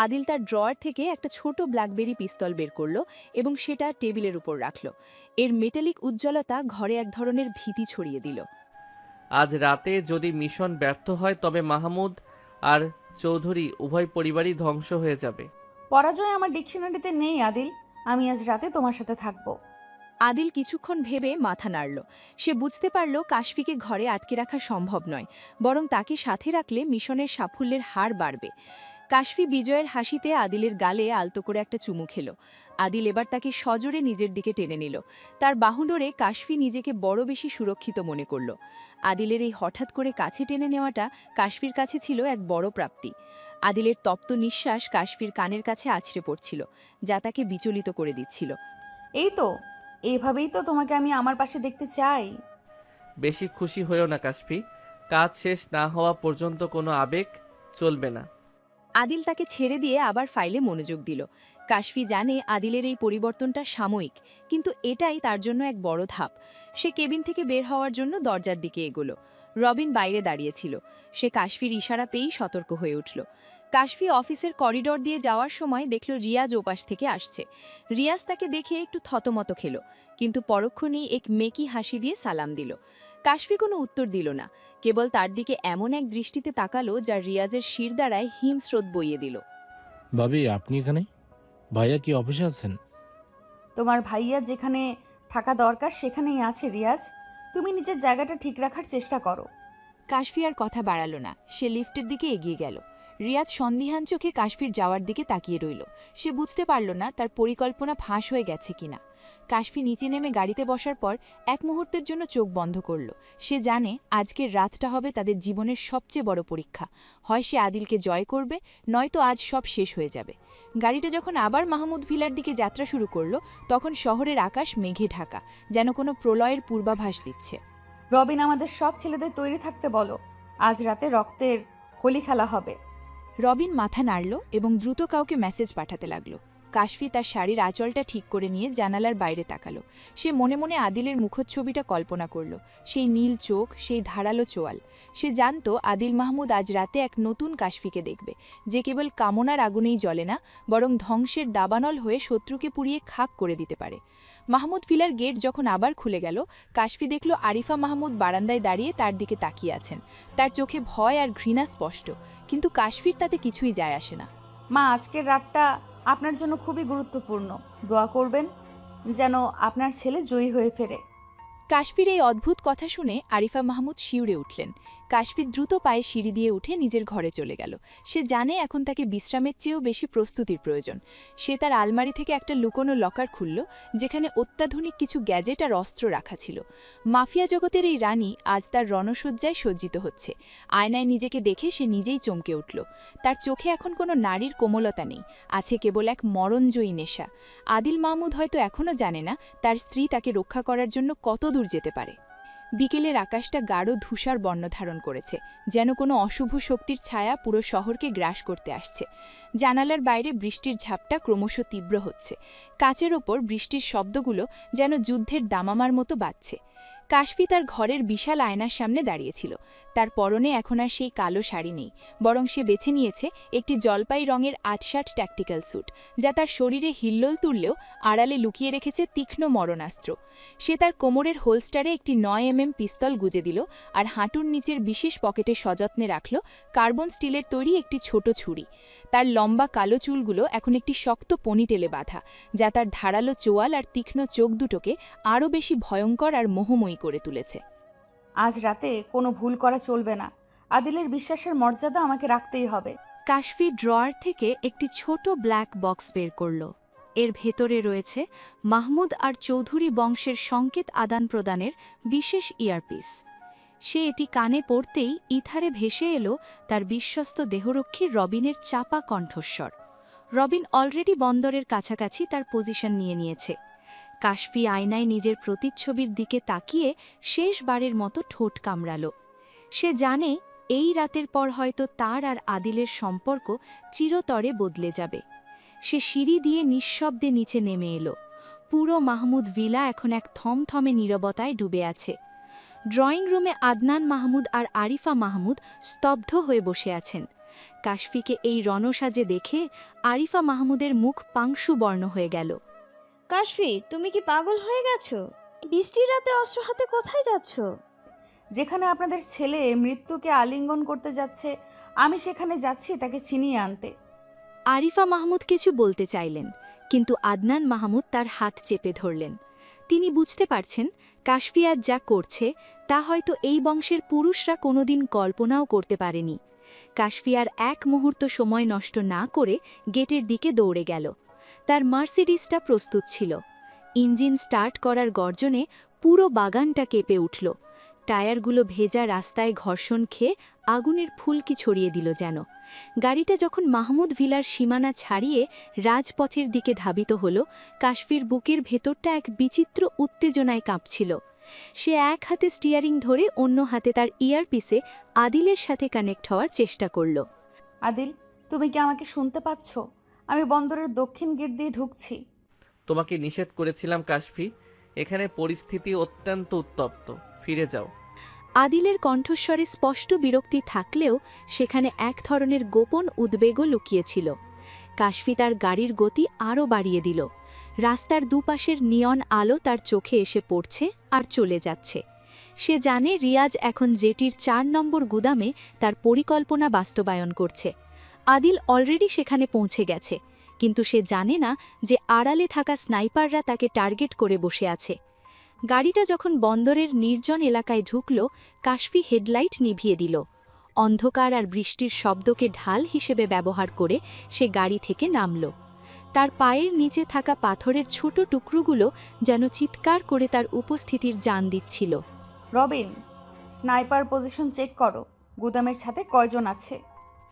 আদিল তার ড্রয়ার থেকে একটা ছোট ব্ল্যাকবেরি পিস্তল বের করল এবং সেটা টেবিলের উপর রাখল। এর মেটালিক উজ্জ্বলতা ঘরে এক ধরনের ভীতি ছড়িয়ে দিল। আজ রাতে যদি মিশন ব্যর্থ হয় তবে মাহমুদ আর চৌধুরী উভয় পরিবারই ধ্বংস হয়ে যাবে। পরাজয় আমার ডিকশনারিতে নেই আদিল। আমি আজ রাতে তোমার সাথে থাকবো। আদিল কিছুক্ষণ ভেবে মাথা নাড়ল। সে বুঝতে পারল কাশফিকে ঘরে আটকে রাখা সম্ভব নয়, বরং তাকে সাথে রাখলে মিশনের সাফল্যের হার বাড়বে। কাশফি বিজয়ের হাসিতে আদিলের গালে আলতো করে একটা চুমু খেল। আদিল এবার তাকে সজোরে নিজের দিকে টেনে নিল। তার বাহু ধরে কাশফি নিজেকে বড় বেশি সুরক্ষিত মনে করল। আদিলের এই হঠাৎ করে কাছে টেনে নেওয়াটা কাশফির কাছে ছিল এক বড় প্রাপ্তি। আদিলের তপ্ত নিঃশ্বাস কাশফির কানের কাছে আছড়ে পড়ছিল, যা তাকে বিচলিত করে দিচ্ছিল। এই তো, এইভাবেই তো তোমাকে আমি আমার পাশে দেখতে চাই। বেশি খুশি হয়েও না কাশফি, কাজ শেষ না হওয়া পর্যন্ত কোনো আবেগ চলবে না। আদিল তাকে ছেড়ে দিয়ে আবার ফাইলে মনোযোগ দিল। কাশফি জানে আদিলের এই পরিবর্তনটা সাময়িক, কিন্তু এটাই তার জন্য এক বড় ধাপ। সে কেবিন থেকে বের হওয়ার জন্য দরজার দিকে এগোলো। রবিন বাইরে দাঁড়িয়েছিল। সে কাশফির ইশারা পেয়েই সতর্ক হয়ে উঠল। কাশফি অফিসের করিডোর দিয়ে যাওয়ার সময় দেখল রিয়াজ ওপাশ থেকে আসছে। রিয়াজ তাকে দেখে একটু থতমত খেল, কিন্তু পরক্ষণেই এক মেকি হাসি দিয়ে সালাম দিল। কাশফি কোনো উত্তর দিল না, কেবল তার দিকে এমন এক দৃষ্টিতে তাকালো যা রিয়াজের শিরদাঁড়ায় হিমস্রোত বইয়ে দিল। ভাবি, আপনি এখানে? ভাইয়া কি অফিসে আছেন? তোমার ভাইয়া যেখানে থাকা দরকার সেখানেই আছে রিয়াজ। তুমি নিজের জায়গাটা ঠিক রাখার চেষ্টা করো। কাশফি আর কথা বাড়ালো না। সে লিফটের দিকে এগিয়ে গেল। রিয়াজ সন্দিহান চোখে কাশফির যাওয়ার দিকে তাকিয়ে রইল। সে বুঝতে পারল না তার পরিকল্পনা ফাঁস হয়ে গেছে কিনা। কাশফি নিচে নেমে গাড়িতে বসার পর এক মুহূর্তের জন্য চোখ বন্ধ করল। সে জানে আজকের রাতটা হবে তাদের জীবনের সবচেয়ে বড় পরীক্ষা। হয় সে আদিলকে জয় করবে, নয়তো আজ সব শেষ হয়ে যাবে। গাড়িটা যখন আবার মাহমুদ ভিলার দিকে যাত্রা শুরু করল, তখন শহরের আকাশ মেঘে ঢাকা, যেন কোনো প্রলয়ের পূর্বাভাস দিচ্ছে। রবিন, আমাদের সব ছেলেদের তৈরি থাকতে বলো। আজ রাতে রক্তের হোলি খেলা হবে। রবিন মাথা নাড়ল এবং দ্রুত কাউকে মেসেজ পাঠাতে লাগল। কাশফি তার শাড়ির আঁচলটা ঠিক করে নিয়ে জানালার বাইরে তাকালো। সে মনে মনে আদিলের মুখচ্ছবিটা কল্পনা করল। সেই নীল চোখ, সেই ধারালো চোয়াল। সে জানত আদিল মাহমুদ আজ রাতে এক নতুন কাশফিকে দেখবে, যে কেবল কামনার আগুনেই জ্বলে না, বরং ধ্বংসের দাবানল হয়ে শত্রুকে পুড়িয়ে খাক করে দিতে পারে। মাহমুদ ভিলার গেট যখন আবার খুলে গেল, কাশফি দেখল আরিফা মাহমুদ বারান্দায় দাঁড়িয়ে তার দিকে তাকিয়ে আছেন। তার চোখে ভয় আর ঘৃণা স্পষ্ট, কিন্তু কাশফির তাতে কিছুই যায় আসে না। মা, আজকের রাতটা আপনার জন্য খুবই গুরুত্বপূর্ণ। দোয়া করবেন যেন আপনার ছেলে জয়ী হয়ে ফেরে। কাশফির এই অদ্ভুত কথা শুনে আরিফা মাহমুদ শিউরে উঠলেন। কাশফি দ্রুত পায়ে সিঁড়ি দিয়ে উঠে নিজের ঘরে চলে গেল। সে জানে এখন তাকে বিশ্রামের চেয়েও বেশি প্রস্তুতির প্রয়োজন। সে তার আলমারি থেকে একটা লুকোনো লকার খুলল, যেখানে অত্যাধুনিক কিছু গ্যাজেট আর অস্ত্র রাখা ছিল। মাফিয়া জগতের এই রানী আজ তার রণসজ্জায় সজ্জিত হচ্ছে। আয়নায় নিজেকে দেখে সে নিজেই চমকে উঠল। তার চোখে এখন কোনো নারীর কোমলতা নেই, আছে কেবল এক মরণজয়ী নেশা। আদিল মাহমুদ হয়তো এখনও জানে না তার স্ত্রী তাকে রক্ষা করার জন্য কত দূর যেতে পারে। বিকেলের আকাশটা গাঢ় ধূসার বর্ণ ধারণ করেছে, যেন কোনো অশুভ শক্তির ছায়া পুরো শহরকে গ্রাস করতে আসছে। জানালার বাইরে বৃষ্টির ঝাপটা ক্রমশ তীব্র হচ্ছে। কাচের ওপর বৃষ্টির শব্দগুলো যেন যুদ্ধের দামামার মতো বাজছে। কাশফি তার ঘরের বিশাল আয়নার সামনে দাঁড়িয়েছিল। তার পরনে এখন আর সেই কালো শাড়ি নেই, বরং সে বেছে নিয়েছে একটি জলপাই রঙের আটশাট ট্যাকটিক্যাল স্যুট, যা তার শরীরে হিল্লোল তুললেও আড়ালে লুকিয়ে রেখেছে তীক্ষ্ণ মরণাস্ত্র। সে তার কোমরের হোলস্টারে একটি 9mm পিস্তল গুজে দিল, আর হাঁটুর নিচের বিশেষ পকেটে সযত্নে রাখল কার্বন স্টিলের তৈরি একটি ছোট ছুরি। তার লম্বা কালো চুলগুলো এখন একটি শক্ত পনিটেলে বাঁধা, যা তার ধারালো চোয়াল আর তীক্ষ্ণ চোখ দুটোকে আরও বেশি ভয়ঙ্কর আর মোহময়ী করে তুলেছে। আজ রাতে কোনো ভুল করা চলবে না। আদিলের বিশ্বাসের মর্যাদা আমাকে রাখতেই হবে। কাশফি ড্রয়ার থেকে একটি ছোট ব্ল্যাক বক্স বের করল। এর ভেতরে রয়েছে মাহমুদ আর চৌধুরী বংশের সংকেত আদান প্রদানের বিশেষ ইয়ারপিস। সে এটি কানে পড়তেই ইথারে ভেসে এলো তার বিশ্বস্ত দেহরক্ষী রবিনের চাপা কণ্ঠস্বর। রবিন অলরেডি বন্দরের কাছাকাছি তার পজিশন নিয়ে নিয়েছে। কাশফি আয়নায় নিজের প্রতিচ্ছবির দিকে তাকিয়ে শেষবারের মতো ঠোঁট কামড়াল। সে জানে এই রাতের পর হয়তো তার আর আদিলের সম্পর্ক চিরতরে বদলে যাবে। সে সিঁড়ি দিয়ে নিঃশব্দে নিচে নেমে এলো। পুরো মাহমুদ ভিলা এখন এক থমথমে নীরবতায় ডুবে আছে। ড্রয়িং রুমে আদনান মাহমুদ আর আরিফা মাহমুদ স্তব্ধ হয়ে বসে আছেন। কাশফিকে এই রণসাজে দেখে আরিফা মাহমুদের মুখ পাংশু বর্ণ হয়ে গেল। কাশফি, তুমি কি পাগল হয়ে গেছো? বৃষ্টির রাতে অস্ত্র হাতে কোথায় যাচ্ছ? যেখানে আপনাদের ছেলে মৃত্যুকে আলিঙ্গন করতে যাচ্ছে, আমি সেখানে যাচ্ছি তাকে ছিনিয়ে আনতে। আরিফা মাহমুদ কিছু বলতে চাইলেন, কিন্তু আদনান মাহমুদ তার হাত চেপে ধরলেন। তিনি বুঝতে পারছেন কাশফি আজ যা করছে তা হয়তো এই বংশের পুরুষরা কোনোদিন কল্পনাও করতে পারেনি। কাশফি আর এক মুহূর্ত সময় নষ্ট না করে গেটের দিকে দৌড়ে গেল। তার মার্সিডিসটা প্রস্তুত ছিল। ইঞ্জিন স্টার্ট করার গর্জনে পুরো বাগানটা কেঁপে উঠল। টায়ারগুলো ভেজা রাস্তায় ঘর্ষণ খেয়ে আগুনের ফুলকি ছড়িয়ে দিল যেন। গাড়িটা যখন মাহমুদ ভিলার সীমানা ছাড়িয়ে রাজপথের দিকে ধাবিত হল, কাশফির বুকের ভেতরটা এক বিচিত্র উত্তেজনায় কাঁপছিল। সে এক হাতে স্টিয়ারিং ধরে অন্য হাতে তার ইয়ারপিসে আদিলের সাথে কানেক্ট হওয়ার চেষ্টা করল। আদিল, তুমি কি আমাকে শুনতে পাচ্ছ? আমি বন্দরের দক্ষিণ গেট দিয়ে ঢুকছি। তোমাকে নিষেধ করেছিলাম কাশফি, এখানে পরিস্থিতি অত্যন্ত উত্তপ্ত, ফিরে যাও। আদিলের কণ্ঠস্বরে স্পষ্ট বিরক্তি থাকলেও সেখানে এক ধরনের গোপন উদ্বেগও লুকিয়েছিল। কাশফি তার গাড়ির গতি আরও বাড়িয়ে দিল। রাস্তার দুপাশের নিয়ন আলো তার চোখে এসে পড়ছে আর চলে যাচ্ছে। সে জানে রিয়াজ এখন জেটির ৪ নম্বর গুদামে তার পরিকল্পনা বাস্তবায়ন করছে। আদিল অলরেডি সেখানে পৌঁছে গেছে, কিন্তু সে জানে না যে আড়ালে থাকা স্নাইপাররা তাকে টার্গেট করে বসে আছে। গাড়িটা যখন বন্দরের নির্জন এলাকায় ঢুকল, কাশফি হেডলাইট নিভিয়ে দিল। অন্ধকার আর বৃষ্টির শব্দকে ঢাল হিসেবে ব্যবহার করে সে গাড়ি থেকে নামল। তার পায়ের নিচে থাকা পাথরের ছোট টুকরোগুলো যেন চিৎকার করে তার উপস্থিতির জান দিচ্ছিল। রবিন, স্নাইপার পজিশন চেক করো। গুদামের ছাদে কয়জন আছে?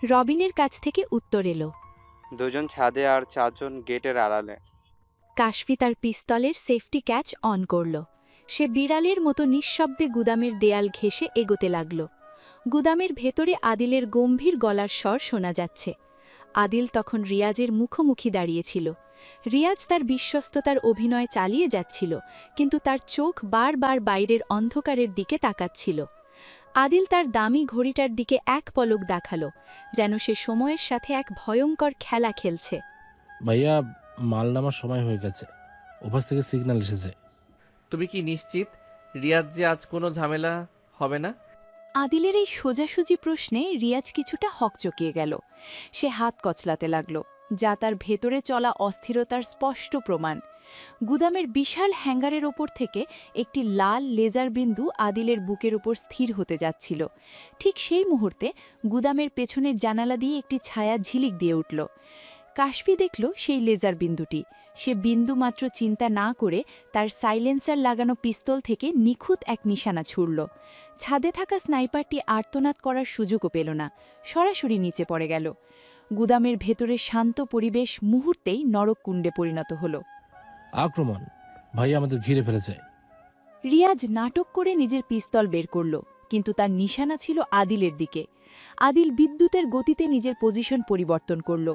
রবিনের কাছ থেকে উত্তর এলো। 2 জন ছাদে আর 4 জন গেটের আড়ালে। কাশফি তার পিস্তলের সেফটি ক্যাচ অন করল। সে বিড়ালের মতো নিঃশব্দে গুদামের দেয়াল ঘেঁষে এগোতে লাগল। গুদামের ভেতরে আদিলের গম্ভীর গলার স্বর শোনা যাচ্ছে। আদিল তখন রিয়াজের মুখোমুখি দাঁড়িয়েছিল। রিয়াজ তার বিশ্বস্ততার অভিনয় চালিয়ে যাচ্ছিল, কিন্তু তার চোখ বারবার বাইরের অন্ধকারের দিকে তাকাচ্ছিল। আদিল তার দামি ঘড়িটার দিকে এক পলক দেখালো, যেন সে সময়ের সাথে এক ভয়ঙ্কর খেলা খেলছে। ভাইয়া, মাল নামার সময় হয়ে গেছে। ওপাশ থেকে সিগন্যাল এসেছে। তুমি কি নিশ্চিত রিয়াজ যে আজ কোনো ঝামেলা হবে না? আদিলের এই সোজাসুজি প্রশ্নে রিয়াজ কিছুটা হকচকিয়ে গেল। সে হাত কচলাতে লাগল, যা তার ভেতরে চলা অস্থিরতার স্পষ্ট প্রমাণ। গুদামের বিশাল হ্যাঙ্গারের ওপর থেকে একটি লাল লেজার বিন্দু আদিলের বুকের উপর স্থির হতে যাচ্ছিল। ঠিক সেই মুহূর্তে গুদামের পেছনের জানালা দিয়ে একটি ছায়া ঝিলিক দিয়ে উঠল। কাশফি দেখল সেই লেজার বিন্দুটি। সে বিন্দুমাত্র চিন্তা না করে তার সাইলেন্সার লাগানো পিস্তল থেকে নিখুঁত এক নিশানা ছুড়ল। ছাদে থাকা স্নাইপারটি আর্তনাদ করার সুযোগও পেল না, সরাসরি নিচে পড়ে গেল। গুদামের ভেতরে শান্ত পরিবেশ মুহূর্তেই নরককুণ্ডে পরিণত হল। আক্রমণ! ভাইয়া আমাদের ঘিরে ফেলেছে। রিয়াজ নাটক করে নিজের পিস্তল বের করল, কিন্তু তার নিশানা ছিল আদিলের দিকে। আদিল বিদ্যুতের গতিতে নিজের পজিশন পরিবর্তন করল।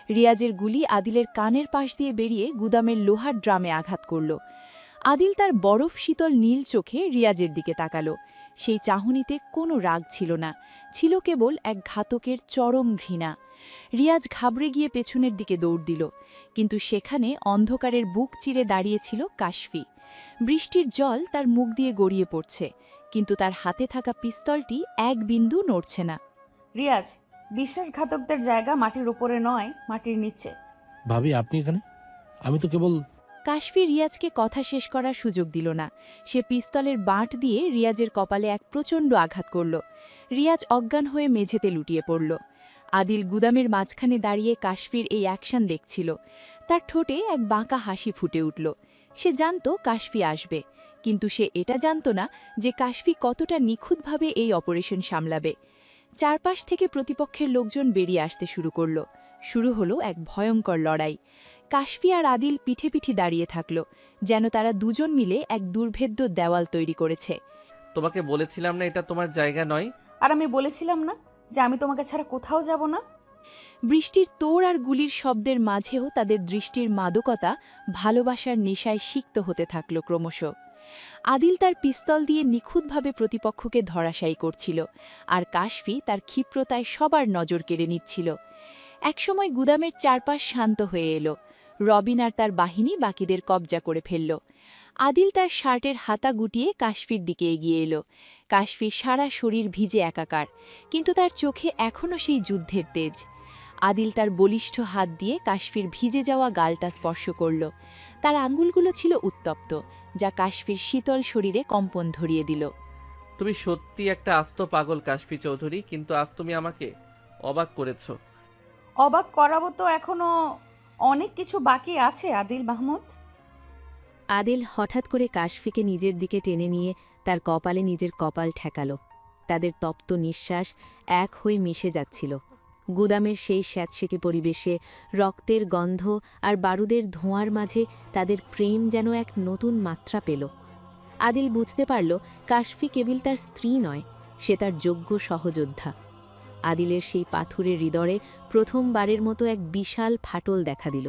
রিয়াজের গুলি আদিলের কানের পাশ দিয়ে বেরিয়ে গুদামের লোহার ড্রামে আঘাত করল। আদিল তার বরফ শীতল নীল চোখে রিয়াজের দিকে তাকালো। সেই চাহনিতে কোনো রাগ ছিল না, ছিল কেবল এক ঘাতকের চরম ঘৃণা। রিয়াজ ঘাবড়ে গিয়ে পেছনের দিকে দৌড় দিল, কিন্তু সেখানে অন্ধকারের বুক চিরে দাঁড়িয়েছিল কাশফি। বৃষ্টির জল তার মুখ দিয়ে গড়িয়ে পড়ছে, কিন্তু তার হাতে থাকা পিস্তলটি এক বিন্দু নড়ছে না। রিয়াজ, বিশ্বাসঘাতকদের জায়গা মাটির উপরে নয়, মাটির নিচে। ভাবি, আপনি এখানে? আমি তো কেবল... কাশফি রিয়াজকে কথা শেষ করার সুযোগ দিল না। সে পিস্তলের বাঁট দিয়ে রিয়াজের কপালে এক প্রচণ্ড আঘাত করল। রিয়াজ অজ্ঞান হয়ে মেঝেতে লুটিয়ে পড়ল। আদিল গুদামের মাঝখানে দাঁড়িয়ে কাশফির এই অ্যাকশন দেখছিল। তার ঠোঁটে এক বাঁকা হাসি ফুটে উঠল। সে জানত কাশফি আসবে, কিন্তু সে এটা জানত না যে কাশফি কতটা নিখুঁতভাবে এই অপারেশন সামলাবে। চারপাশ থেকে প্রতিপক্ষের লোকজন বেরিয়ে আসতে শুরু হলো এক ভয়ঙ্কর লড়াই। কাশফি আর আদিল পিঠে পিঠে দাঁড়িয়ে থাকল, যেন তারা দুজন মিলে এক দুর্ভেদ্য দেওয়াল তৈরি করেছে। তোমাকে বলেছিলাম না এটা তোমার জায়গা নয়? আর আমি বলেছিলাম না যে আমি তোমাকে ছাড়া কোথাও যাব না? বৃষ্টির তোড় আর গুলির শব্দের মাঝেও তাদের দৃষ্টির মাদকতা ভালোবাসার নেশায় সিক্ত হতে থাকল ক্রমশ। আদিল তার পিস্তল দিয়ে নিখুঁতভাবে প্রতিপক্ষকে ধরাশায়ী করছিল, আর কাশফি তার ক্ষিপ্রতায় সবার নজর কেড়ে নিচ্ছিল। একসময় গুদামের চারপাশ শান্ত হয়ে এলো। রবিন আর তার বাহিনী বাকিদের কবজা করে ফেলল। আদিল তার শার্টের হাতা গুটিয়ে কাশফির দিকে এগিয়ে এলো। কাশফির সারা শরীর ভিজে একাকার, কিন্তু তার চোখে এখনও সেই যুদ্ধের তেজ। আদিল তার বলিষ্ঠ হাত দিয়ে কাশফির ভিজে যাওয়া গালটা স্পর্শ করল। তার আঙ্গুলগুলো ছিল উত্তপ্ত, যা কাশফির শীতল শরীরে কম্পন ধরিয়ে দিল। তুমি সত্যি একটা আস্ত পাগল কাশফি চৌধুরী, কিন্তু আজ তুমি আমাকে অবাক করেছো। অবাক করাবো তো এখনো অনেক কিছু বাকি আছে আদিল মাহমুদ। আদিল হঠাৎ করে কাশফিকে নিজের দিকে টেনে নিয়ে তার কপালে নিজের কপাল ঠেকাল। তাদের তপ্ত নিঃশ্বাস এক হয়ে মিশে যাচ্ছিল। গুদামের সেই স্যাঁতসেঁকে পরিবেশে রক্তের গন্ধ আর বারুদের ধোঁয়ার মাঝে তাদের প্রেম যেন এক নতুন মাত্রা পেল। আদিল বুঝতে পারল কাশফি কেবল তার স্ত্রী নয়, সে তার যোগ্য সহযোদ্ধা। আদিলের সেই পাথুরে হৃদয়ে প্রথমবারের মতো এক বিশাল ফাটল দেখা দিল।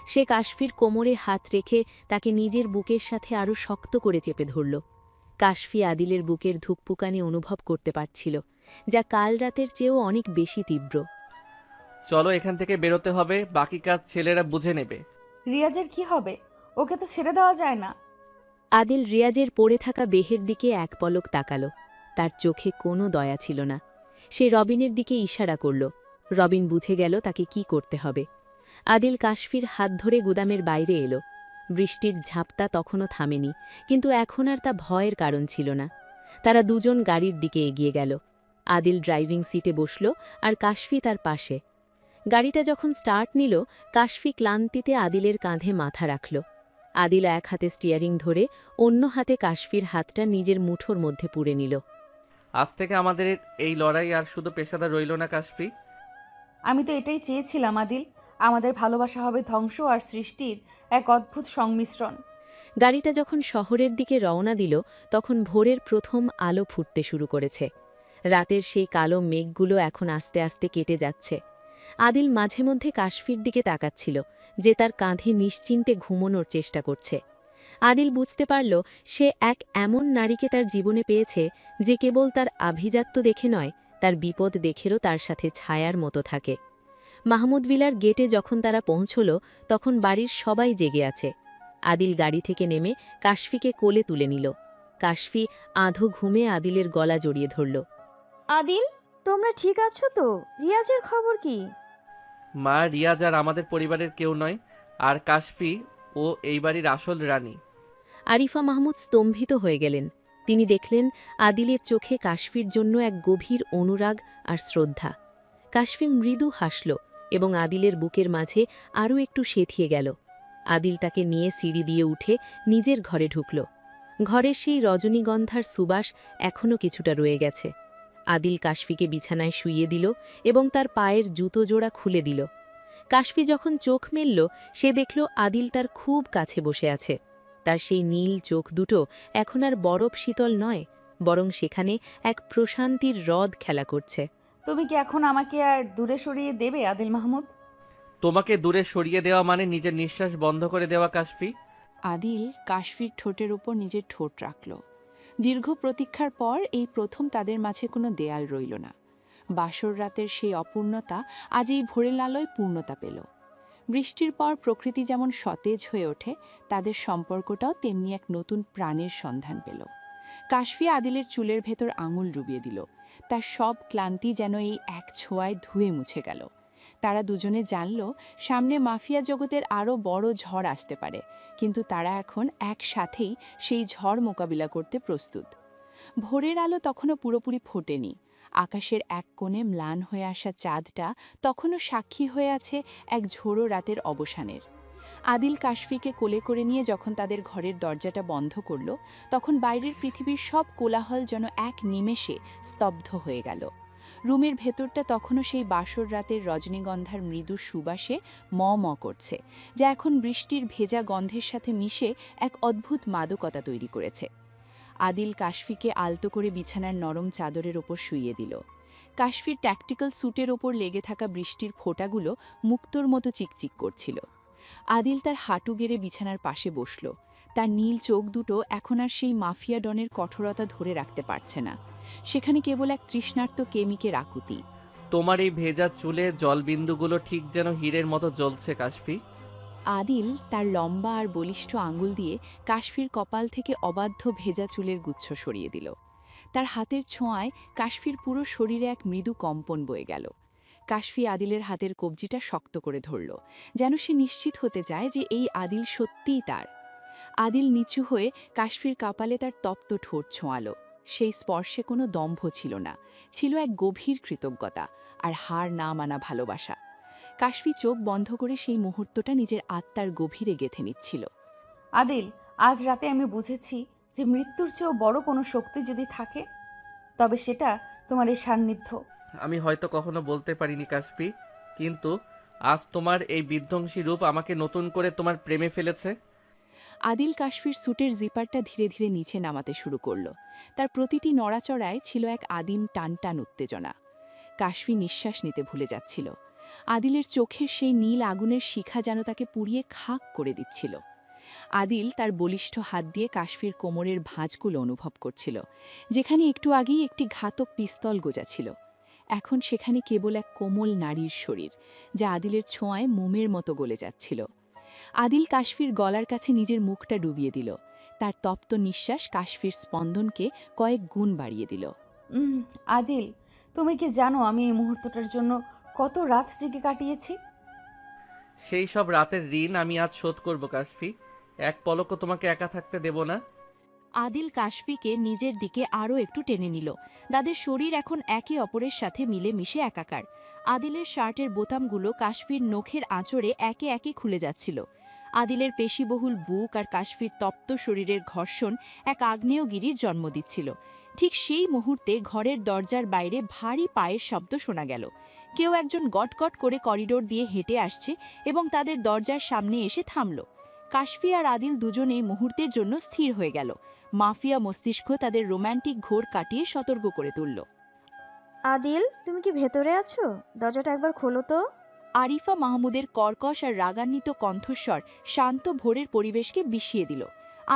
সে কাশফির কোমরে হাত রেখে তাকে নিজের বুকের সাথে আরও শক্ত করে চেপে ধরল। কাশফি আদিলের বুকের ধুকপুকানি অনুভব করতে পারছিল, যা কাল রাতের চেয়েও অনেক বেশি তীব্র। চলো, এখান থেকে বেরোতে হবে, বাকি কাজ ছেলেরা বুঝে নেবে। রিয়াজের কি হবে? ওকে তো ছেড়ে দেওয়া যায় না। আদিল রিয়াজের পড়ে থাকা বেহের দিকে এক পলক তাকাল। তার চোখে কোনো দয়া ছিল না। সে রবিনের দিকে ইশারা করল। রবিন বুঝে গেল তাকে কি করতে হবে। আদিল কাশফির হাত ধরে গুদামের বাইরে এলো। বৃষ্টির ঝাপটা তখনও থামেনি, কিন্তু এখন আর তা ভয়ের কারণ ছিল না। তারা দুজন গাড়ির দিকে এগিয়ে গেল। আদিল ড্রাইভিং সিটে বসল আর কাশফি তার পাশে। গাড়িটা যখন স্টার্ট নিল, কাশফি ক্লান্তিতে আদিলের কাঁধে মাথা রাখল। আদিল এক হাতে স্টিয়ারিং ধরে অন্য হাতে কাশফির হাতটা নিজের মুঠোর মধ্যে পুরে নিল। আজ থেকে আমাদের এই লড়াই আর শুধু পেশাদার রইল না কাশফি। আমি তো এটাই চেয়েছিলাম আদিল, আমাদের ভালোবাসা হবে ধ্বংস আর সৃষ্টির এক অদ্ভুত সংমিশ্রণ। গাড়িটা যখন শহরের দিকে রওনা দিল, তখন ভোরের প্রথম আলো ফুটতে শুরু করেছে। রাতের সেই কালো মেঘগুলো এখন আস্তে আস্তে কেটে যাচ্ছে। আদিল মাঝে মধ্যে কাশফির দিকে তাকাচ্ছিল, যে তার কাঁধে নিশ্চিন্তে ঘুমোনোর চেষ্টা করছে। আদিল বুঝতে পারল সে এক এমন নারীকে তার জীবনে পেয়েছে, যে কেবল তার আভিজাত্য দেখে নয়, তার বিপদ দেখেরও তার সাথে ছায়ার মতো থাকে। মাহমুদ ভিলার গেটে যখন তারা পৌঁছল, তখন বাড়ির সবাই জেগে আছে। আদিল গাড়ি থেকে নেমে কাশফিকে কোলে তুলে নিল। কাশফি আধো ঘুমে আদিলের গলা জড়িয়ে ধরল। আদিল, তোমরা ঠিক আছো তো? রিয়াজের খবর কি? মা, রিয়াজ আর আমাদের পরিবারের কেউ নয়, আর কাশফি ও এই বাড়ির আসল রানী। আরিফা মাহমুদ স্তম্ভিত হয়ে গেলেন। তিনি দেখলেন আদিলের চোখে কাশফির জন্য এক গভীর অনুরাগ আর শ্রদ্ধা। কাশফি মৃদু হাসল এবং আদিলের বুকের মাঝে আরও একটু সেথিয়ে গেল। আদিল তাকে নিয়ে সিঁড়ি দিয়ে উঠে নিজের ঘরে ঢুকল। ঘরের সেই রজনীগন্ধার সুবাস এখনও কিছুটা রয়ে গেছে। আদিল কাশফিকে বিছানায় শুইয়ে দিল এবং তার পায়ের জুতো জোড়া খুলে দিল। কাশফি যখন চোখ মেলল, সে দেখল আদিল তার খুব কাছে বসে আছে। তার সেই নীল চোখ দুটো এখন আর বরফ শীতল নয়, বরং সেখানে এক প্রশান্তির হ্রদ খেলা করছে। তুমি কি এখন আমাকে আর দূরে সরিয়ে দেবে আদিল মাহমুদ? তোমাকে দূরে সরিয়ে দেওয়া মানে নিজের নিঃশ্বাস বন্ধ করে দেওয়া কাশফি। আদিল কাশফির ঠোঁটের উপর নিজের ঠোঁট রাখল। দীর্ঘ প্রতীক্ষার পর এই প্রথম তাদের মাঝে কোনো দেয়াল রইল না। বাসর রাতের সেই অপূর্ণতা আজ এই ভোরের আলোয় পূর্ণতা পেল। বৃষ্টির পর প্রকৃতি যেমন সতেজ হয়ে ওঠে, তাদের সম্পর্কটাও তেমনি এক নতুন প্রাণের সন্ধান পেল। কাশফি আদিলের চুলের ভেতর আঙুল ডুবিয়ে দিল। তার সব ক্লান্তি যেন এই এক ছোঁয়ায় ধুয়ে মুছে গেল। তারা দুজনে জানল সামনে মাফিয়া জগতের আরও বড় ঝড় আসতে পারে, কিন্তু তারা এখন একসাথেই সেই ঝড় মোকাবিলা করতে প্রস্তুত। ভোরের আলো তখনও পুরোপুরি ফোটেনি। আকাশের এক কোণে ম্লান হয়ে আসা চাঁদটা তখনও সাক্ষী হয়ে আছে এক ঝোড়ো রাতের অবসানের। আদিল কাশফিকে কোলে করে নিয়ে যখন তাদের ঘরের দরজাটা বন্ধ করল, তখন বাইরের পৃথিবীর সব কোলাহল যেন এক নিমেষে স্তব্ধ হয়ে গেল। রুমের ভেতরটা তখনও সেই বাসর রাতের রজনীগন্ধার মৃদু সুবাসে ম করছে, যা এখন বৃষ্টির ভেজা গন্ধের সাথে মিশে এক অদ্ভুত মাদকতা তৈরি করেছে। আদিল কাশফিকে আলতো করে বিছানার নরম চাদরের ওপর শুইয়ে দিল। কাশফির ট্যাকটিক্যাল স্যুটের ওপর লেগে থাকা বৃষ্টির ফোঁটাগুলো মুক্তোর মতো চিকচিক করছিল। আদিল তার হাঁটু গেড়ে বিছানার পাশে বসল। তার নীল চোখ দুটো এখন আর সেই মাফিয়া ডনের কঠোরতা ধরে রাখতে পারছে না। সেখানে কেবল এক তৃষ্ণার্ত কেমিকের আকুতি। তোমার এই ভেজা চুলে জলবিন্দুগুলো ঠিক যেন হীরের মতো জ্বলছে কাশফি। আদিল তার লম্বা আর বলিষ্ঠ আঙুল দিয়ে কাশফির কপাল থেকে অবাধ্য ভেজা চুলের গুচ্ছ সরিয়ে দিল। তার হাতের ছোঁয়ায় কাশফির পুরো শরীরে এক মৃদু কম্পন বয়ে গেল। কাশফি আদিলের হাতের কবজিটা শক্ত করে ধরল, যেন সে নিশ্চিত হতে চায় যে এই আদিল সত্যিই তার। আদিল নিচু হয়ে কাশফির কপালে তার তপ্ত ঠোঁট ছোঁয়াল। সেই স্পর্শে কোনো দম্ভ ছিল না, ছিল এক গভীর কৃতজ্ঞতা আর হার না মানা ভালোবাসা। কাশফি চোখ বন্ধ করে সেই মুহূর্তটা নিজের আত্মার গভীরে গেঁথে নিচ্ছিল। আদিল, আজ রাতে আমি বুঝেছি যে মৃত্যুর চেয়েও বড় কোনো শক্তি যদি থাকে, তবে সেটা তোমার এই সান্নিধ্য। আমি হয়তো কখনো বলতে পারিনি কাশফি, কিন্তু আজ তোমার এই বিধ্বংসী রূপ আমাকে নতুন করে তোমার প্রেমে ফেলেছে। আদিল কাশফির স্যুটের জিপারটা ধীরে ধীরে নিচে নামাতে শুরু করল। তার প্রতিটি নড়াচড়ায় ছিল এক আদিম টানটান উত্তেজনা। কাশফি নিঃশ্বাস নিতে ভুলে যাচ্ছিল। আদিলের চোখের সেই নীল আগুনের শিখা যেন তাকে পুড়িয়ে খাক করে দিচ্ছিল। আদিল তার বলিষ্ঠ হাত দিয়ে কাশফির কোমরের ভাঁজগুলো অনুভব করছিল, যেখানে একটু আগেই একটি ঘাতক পিস্তল গোজা ছিল। এখন সেখানে কেবল এক কোমল নারীর শরীর, যা আদিলের ছোঁয়ায় মোমের মতো গলে যাচ্ছিল। আদিল কাশফির গলার কাছে নিজের মুখটা ডুবিয়ে দিল। তার তপ্ত নিঃশ্বাস কাশফির স্পন্দনকে কয়েক গুণ বাড়িয়ে দিল। আদিল, তুমি কি জানো আমি এই মুহূর্তটার জন্য কত রাত জেগে কাটিয়েছি? সেই সব রাতের ঋণ আমি আজ শোধ করব কাশফি। এক পলকও তোমাকে একা থাকতে দেব না। আদিল কাশফিকে নিজের দিকে আরও একটু টেনে নিল। তাদের শরীর এখন একে অপরের সাথে মিলে মিশে একাকার। আদিলের শার্টের বোতামগুলো কাশফির নখের আঁচড়ে একে একে খুলে যাচ্ছিল। আদিলের পেশিবহুল বুক আর কাশফির তপ্ত শরীরের ঘর্ষণ এক আগ্নেয়গিরির জন্ম দিচ্ছিল। ঠিক সেই মুহূর্তে ঘরের দরজার বাইরে ভারী পায়ের শব্দ শোনা গেল। কেউ একজন গটগট করে করিডোর দিয়ে হেঁটে আসছে এবং তাদের দরজার সামনে এসে থামল। কাশফি আর আদিল দুজনেই মুহূর্তের জন্য স্থির হয়ে গেল। মাফিয়া মস্তিষ্ক তাদের রোম্যান্টিক ঘোর কাটিয়ে সতর্ক করে তুলল। আদিল, তুমি কি ভেতরে আছো? দরজাটা একবার খোলো তো। আরিফা মাহমুদের কর্কশ আর রাগান্বিত কণ্ঠস্বর শান্ত ভোরের পরিবেশকে বিষিয়ে দিল।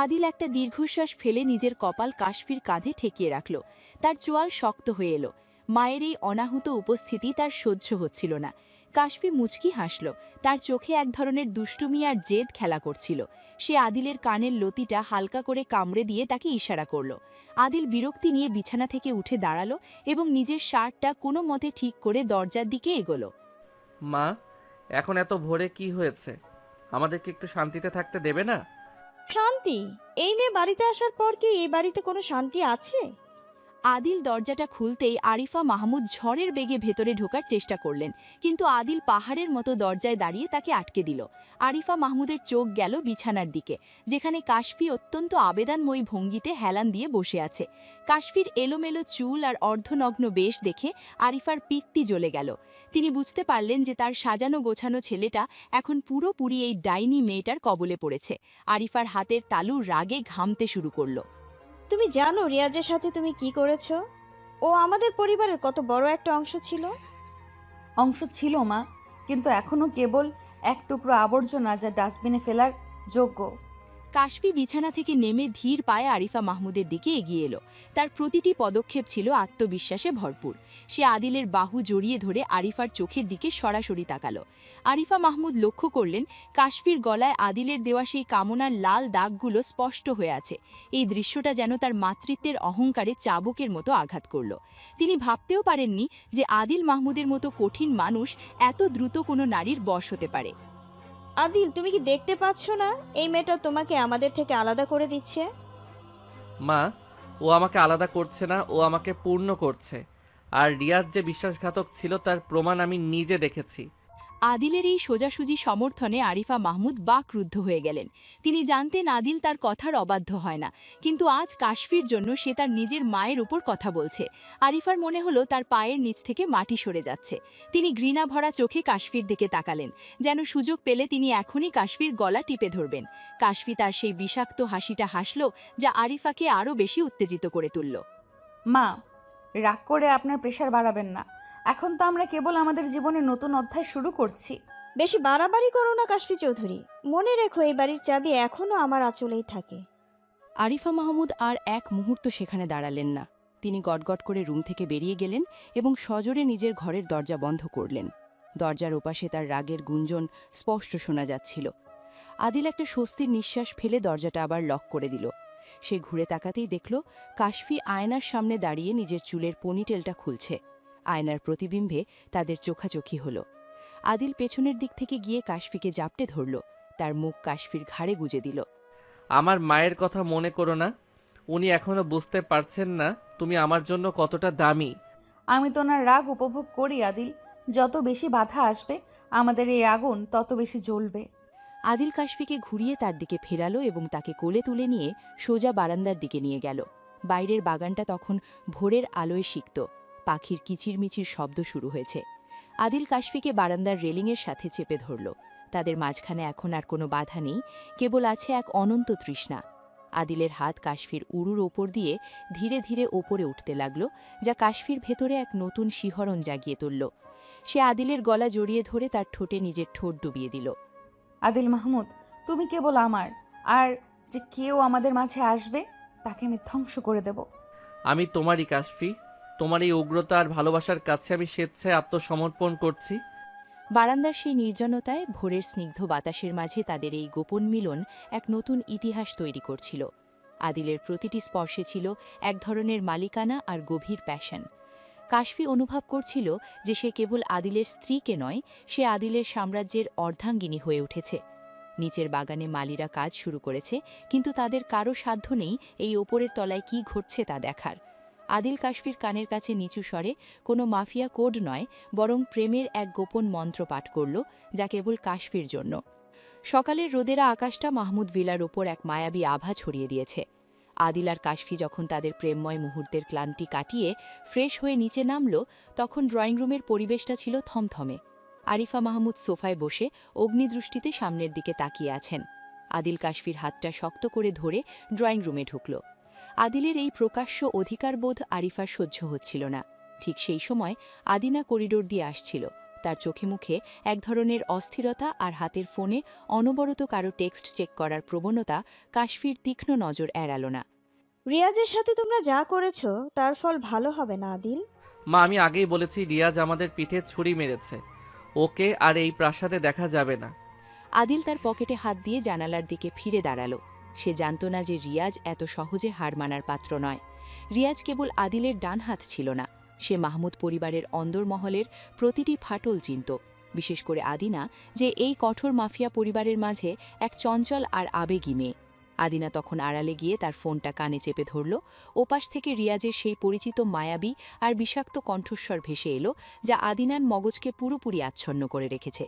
আদিল একটা দীর্ঘশ্বাস ফেলে নিজের কপাল কাশফির কাঁধে ঠেকিয়ে রাখল। তার চোয়াল শক্ত হয়ে এলো। মায়ের এই অনাহুত উপস্থিতি তার সহ্য হচ্ছিল না। কাশফি মুচকি হাসল। তার চোখে এক ধরনের দুষ্টুমি আর জেদ খেলা করছিল। সে আদিলের কানের লতিটা হালকা করে কামড়ে দিয়ে তাকে ইশারা করল। আদিল বিরক্তি নিয়ে বিছানা থেকে উঠে দাঁড়ালো এবং নিজের শার্টটা কোনো মতে ঠিক করে দরজার দিকে এগোল। মা, এখন এত ভোরে কি হয়েছে? আমাদেরকে একটু শান্তিতে থাকতে দেবে না? শান্তি? এই মেয়ে বাড়িতে আসার পর কি এই বাড়িতে কোনো শান্তি আছে? আদিল দরজাটা খুলতেই আরিফা মাহমুদ ঝড়ের বেগে ভেতরে ঢোকার চেষ্টা করলেন, কিন্তু আদিল পাহাড়ের মতো দরজায় দাঁড়িয়ে তাকে আটকে দিল। আরিফা মাহমুদের চোখ গেল বিছানার দিকে, যেখানে কাশফি অত্যন্ত আবেদনময়ী ভঙ্গিতে হেলান দিয়ে বসে আছে। কাশফির এলোমেলো চুল আর অর্ধনগ্ন বেশ দেখে আরিফার পিত্তি জ্বলে গেল। তিনি বুঝতে পারলেন যে তার সাজানো গোছানো ছেলেটা এখন পুরোপুরি এই ডাইনি মেয়েটার কবলে পড়েছে। আরিফার হাতের তালু রাগে ঘামতে শুরু করল। তুমি জানো রিয়াজের সাথে তুমি কি করেছো? ও আমাদের পরিবারের কত বড় একটা অংশ ছিল মা, কিন্তু এখনো কেবল এক টুকরো আবর্জনা যা ডাস্টবিনে ফেলার যোগ্য। কাশফি বিছানা থেকে নেমে ধীর পায়ে আরিফা মাহমুদের দিকে এগিয়ে এলো। তার প্রতিটি পদক্ষেপ ছিল আত্মবিশ্বাসে ভরপুর। সে আদিলের বাহু জড়িয়ে ধরে আরিফার চোখের দিকে সরাসরি তাকালো। আরিফা মাহমুদ লক্ষ্য করলেন কাশফির গলায় আদিলের দেওয়া সেই কামনার লাল দাগগুলো স্পষ্ট হয়ে আছে। এই দৃশ্যটা যেন তার মাতৃত্বের অহংকারে চাবুকের মতো আঘাত করল। তিনি ভাবতেও পারেননি যে আদিল মাহমুদের মতো কঠিন মানুষ এত দ্রুত কোনো নারীর বশ হতে পারে। আদিল, তুমি কি দেখতে পাচ্ছ না এই মেয়েটা তোমাকে আমাদের থেকে আলাদা করে দিচ্ছে? মা, ও আমাকে আলাদা করছে না, ও আমাকে পূর্ণ করছে। আর রিয়াজ যে বিশ্বাসঘাতক ছিল তার প্রমাণ আমি নিজে দেখেছি। আদিলের এই সোজাসুজি সমর্থনে আরিফা মাহমুদ বাকরুদ্ধ হয়ে গেলেন। তিনি জানতেন আদিল তার কথার অবাধ্য হয় না, কিন্তু আজ কাশফির জন্য সে তার নিজের মায়ের উপর কথা বলছে। আরিফার মনে হলো তার পায়ের নিচ থেকে মাটি সরে যাচ্ছে। তিনি ঘৃণা ভরা চোখে কাশফির দিকে তাকালেন, যেন সুযোগ পেলে তিনি এখনই কাশফির গলা টিপে ধরবেন। কাশফি তার সেই বিষাক্ত হাসিটা হাসল, যা আরিফাকে আরও বেশি উত্তেজিত করে তুলল। মা, রাগ করে আপনার প্রেশার বাড়াবেন না। এখন তো আমরা কেবল আমাদের জীবনে নতুন অধ্যায় শুরু করছি। বেশি বাড়াবাড়ি করো না কাশফি চৌধুরী। মনে রেখো এই বাড়ির চাবি এখনো আমার আঁচলেই থাকে। আরিফা মাহমুদ আর এক মুহূর্ত সেখানে দাঁড়ালেন না। তিনি গটগট করে রুম থেকে বেরিয়ে গেলেন এবং সজোরে নিজের ঘরের দরজা বন্ধ করলেন। দরজার ওপাশে তার রাগের গুঞ্জন স্পষ্ট শোনা যাচ্ছিল। আদিল একটা স্বস্তির নিঃশ্বাস ফেলে দরজাটা আবার লক করে দিল। সে ঘুরে তাকাতেই দেখল কাশফি আয়নার সামনে দাঁড়িয়ে নিজের চুলের পনিটেলটা খুলছে। আয়নার প্রতিবিম্বে তাদের চোখাচোখি হলো। আদিল পেছনের দিক থেকে গিয়ে কাশফিকে জাপটে ধরল, তার মুখ কাশফির ঘাড়ে গুজে দিল। আমার মায়ের কথা মনে করো না। উনি এখনো বুঝতে পারছেন না তুমি আমার জন্য কতটা দামি। আমি তো ওনার রাগ উপভোগ করি আদিল। যত বেশি বাধা আসবে আমাদের এই আগুন তত বেশি জ্বলবে। আদিল কাশফিকে ঘুরিয়ে তার দিকে ফেরালো এবং তাকে কোলে তুলে নিয়ে সোজা বারান্দার দিকে নিয়ে গেল। বাইরের বাগানটা তখন ভোরের আলোয় সিক্ত। পাখির কিচিরমিচির শব্দ শুরু হয়েছে। আদিল কাশফিকে বারান্দার রেলিংয়ের সাথে চেপে ধরল। তাদের মাঝখানে এখন আর কোনো বাধা নেই, কেবল আছে এক অনন্ত তৃষ্ণা। আদিলের হাত কাশফির উরুর ওপর দিয়ে ধীরে ধীরে ওপরে উঠতে লাগল, যা কাশফির ভেতরে এক নতুন শিহরণ জাগিয়ে তুলল। সে আদিলের গলা জড়িয়ে ধরে তার ঠোঁটে নিজের ঠোঁট ডুবিয়ে দিল। আদিল মাহমুদ, তুমি কেবল আমার, আর যে কেউ আমাদের মাঝে আসবে তাকে আমি ধ্বংস করে দেব। আমি তোমারই কাশফি। তোমার এই উগ্রতা আর ভালোবাসার কাছে আমি স্বেচ্ছায় আত্মসমর্পণ করছি। বারান্দার সেই নির্জনতায় ভোরের স্নিগ্ধ বাতাসের মাঝে তাদের এই গোপন মিলন এক নতুন ইতিহাস তৈরি করছিল। আদিলের প্রতিটি স্পর্শে ছিল এক ধরনের মালিকানা আর গভীর প্যাশন। কাশফি অনুভব করছিল যে সে কেবল আদিলের স্ত্রীকে নয়, সে আদিলের সাম্রাজ্যের অর্ধাঙ্গিনী হয়ে উঠেছে। নিচের বাগানে মালিরা কাজ শুরু করেছে, কিন্তু তাদের কারো সাধ্য নেই এই ওপরের তলায় কি ঘটছে তা দেখার। আদিল কাশফির কানের কাছে নিচু স্বরে কোনো মাফিয়া কোড নয়, বরং প্রেমের এক গোপন মন্ত্র পাঠ করল, যা কেবল কাশফির জন্য। সকালের রোদেরা আকাশটা মাহমুদ ভিলার ওপর এক মায়াবী আভা ছড়িয়ে দিয়েছে। আদিল আর কাশফি যখন তাদের প্রেমময় মুহূর্তের ক্লান্তি কাটিয়ে ফ্রেশ হয়ে নিচে নামল, তখন ড্রয়িং রুমের পরিবেশটা ছিল থমথমে। আরিফা মাহমুদ সোফায় বসে অগ্নিদৃষ্টিতে সামনের দিকে তাকিয়ে আছেন। আদিল কাশফির হাতটা শক্ত করে ধরে ড্রয়িং রুমে ঢুকল। আদিলের এই প্রকাশ্য অধিকারবোধ আরিফার সহ্য হচ্ছিল না। ঠিক সেই সময় আদিনা করিডোর দিয়ে আসছিল। তার চোখে মুখে এক ধরনের অস্থিরতা আর হাতের ফোনে অনবরত কারো টেক্সট চেক করার প্রবণতা কাশফির তীক্ষ্ণ নজর এড়াল না। রিয়াজের সাথে তোমরা যা করেছো তার ফল ভালো হবে না আদিল। মা, আমি আগেই বলেছি রিয়াজ আমাদের পিঠে ছুরি মেরেছে। ওকে আর এই প্রাসাদে দেখা যাবে না। আদিল তার পকেটে হাত দিয়ে জানালার দিকে ফিরে দাঁড়াল। সে জানত না যে রিয়াজ এত সহজে হার মানার পাত্র নয়। রিয়াজ কেবল আদিলের ডান হাত ছিল না, সে মাহমুদ পরিবারের অন্দরমহলের প্রতিটি ফাটল চিনত। বিশেষ করে আদিনা, যে এই কঠোর মাফিয়া পরিবারের মাঝে এক চঞ্চল আর আবেগী মেয়ে। আদিনা তখন আড়ালে গিয়ে তার ফোনটা কানে চেপে ধরল। ওপাশ থেকে রিয়াজের সেই পরিচিত মায়াবী আর বিষাক্ত কণ্ঠস্বর ভেসে এলো, যা আদিনার মগজকে পুরোপুরি আচ্ছন্ন করে রেখেছে।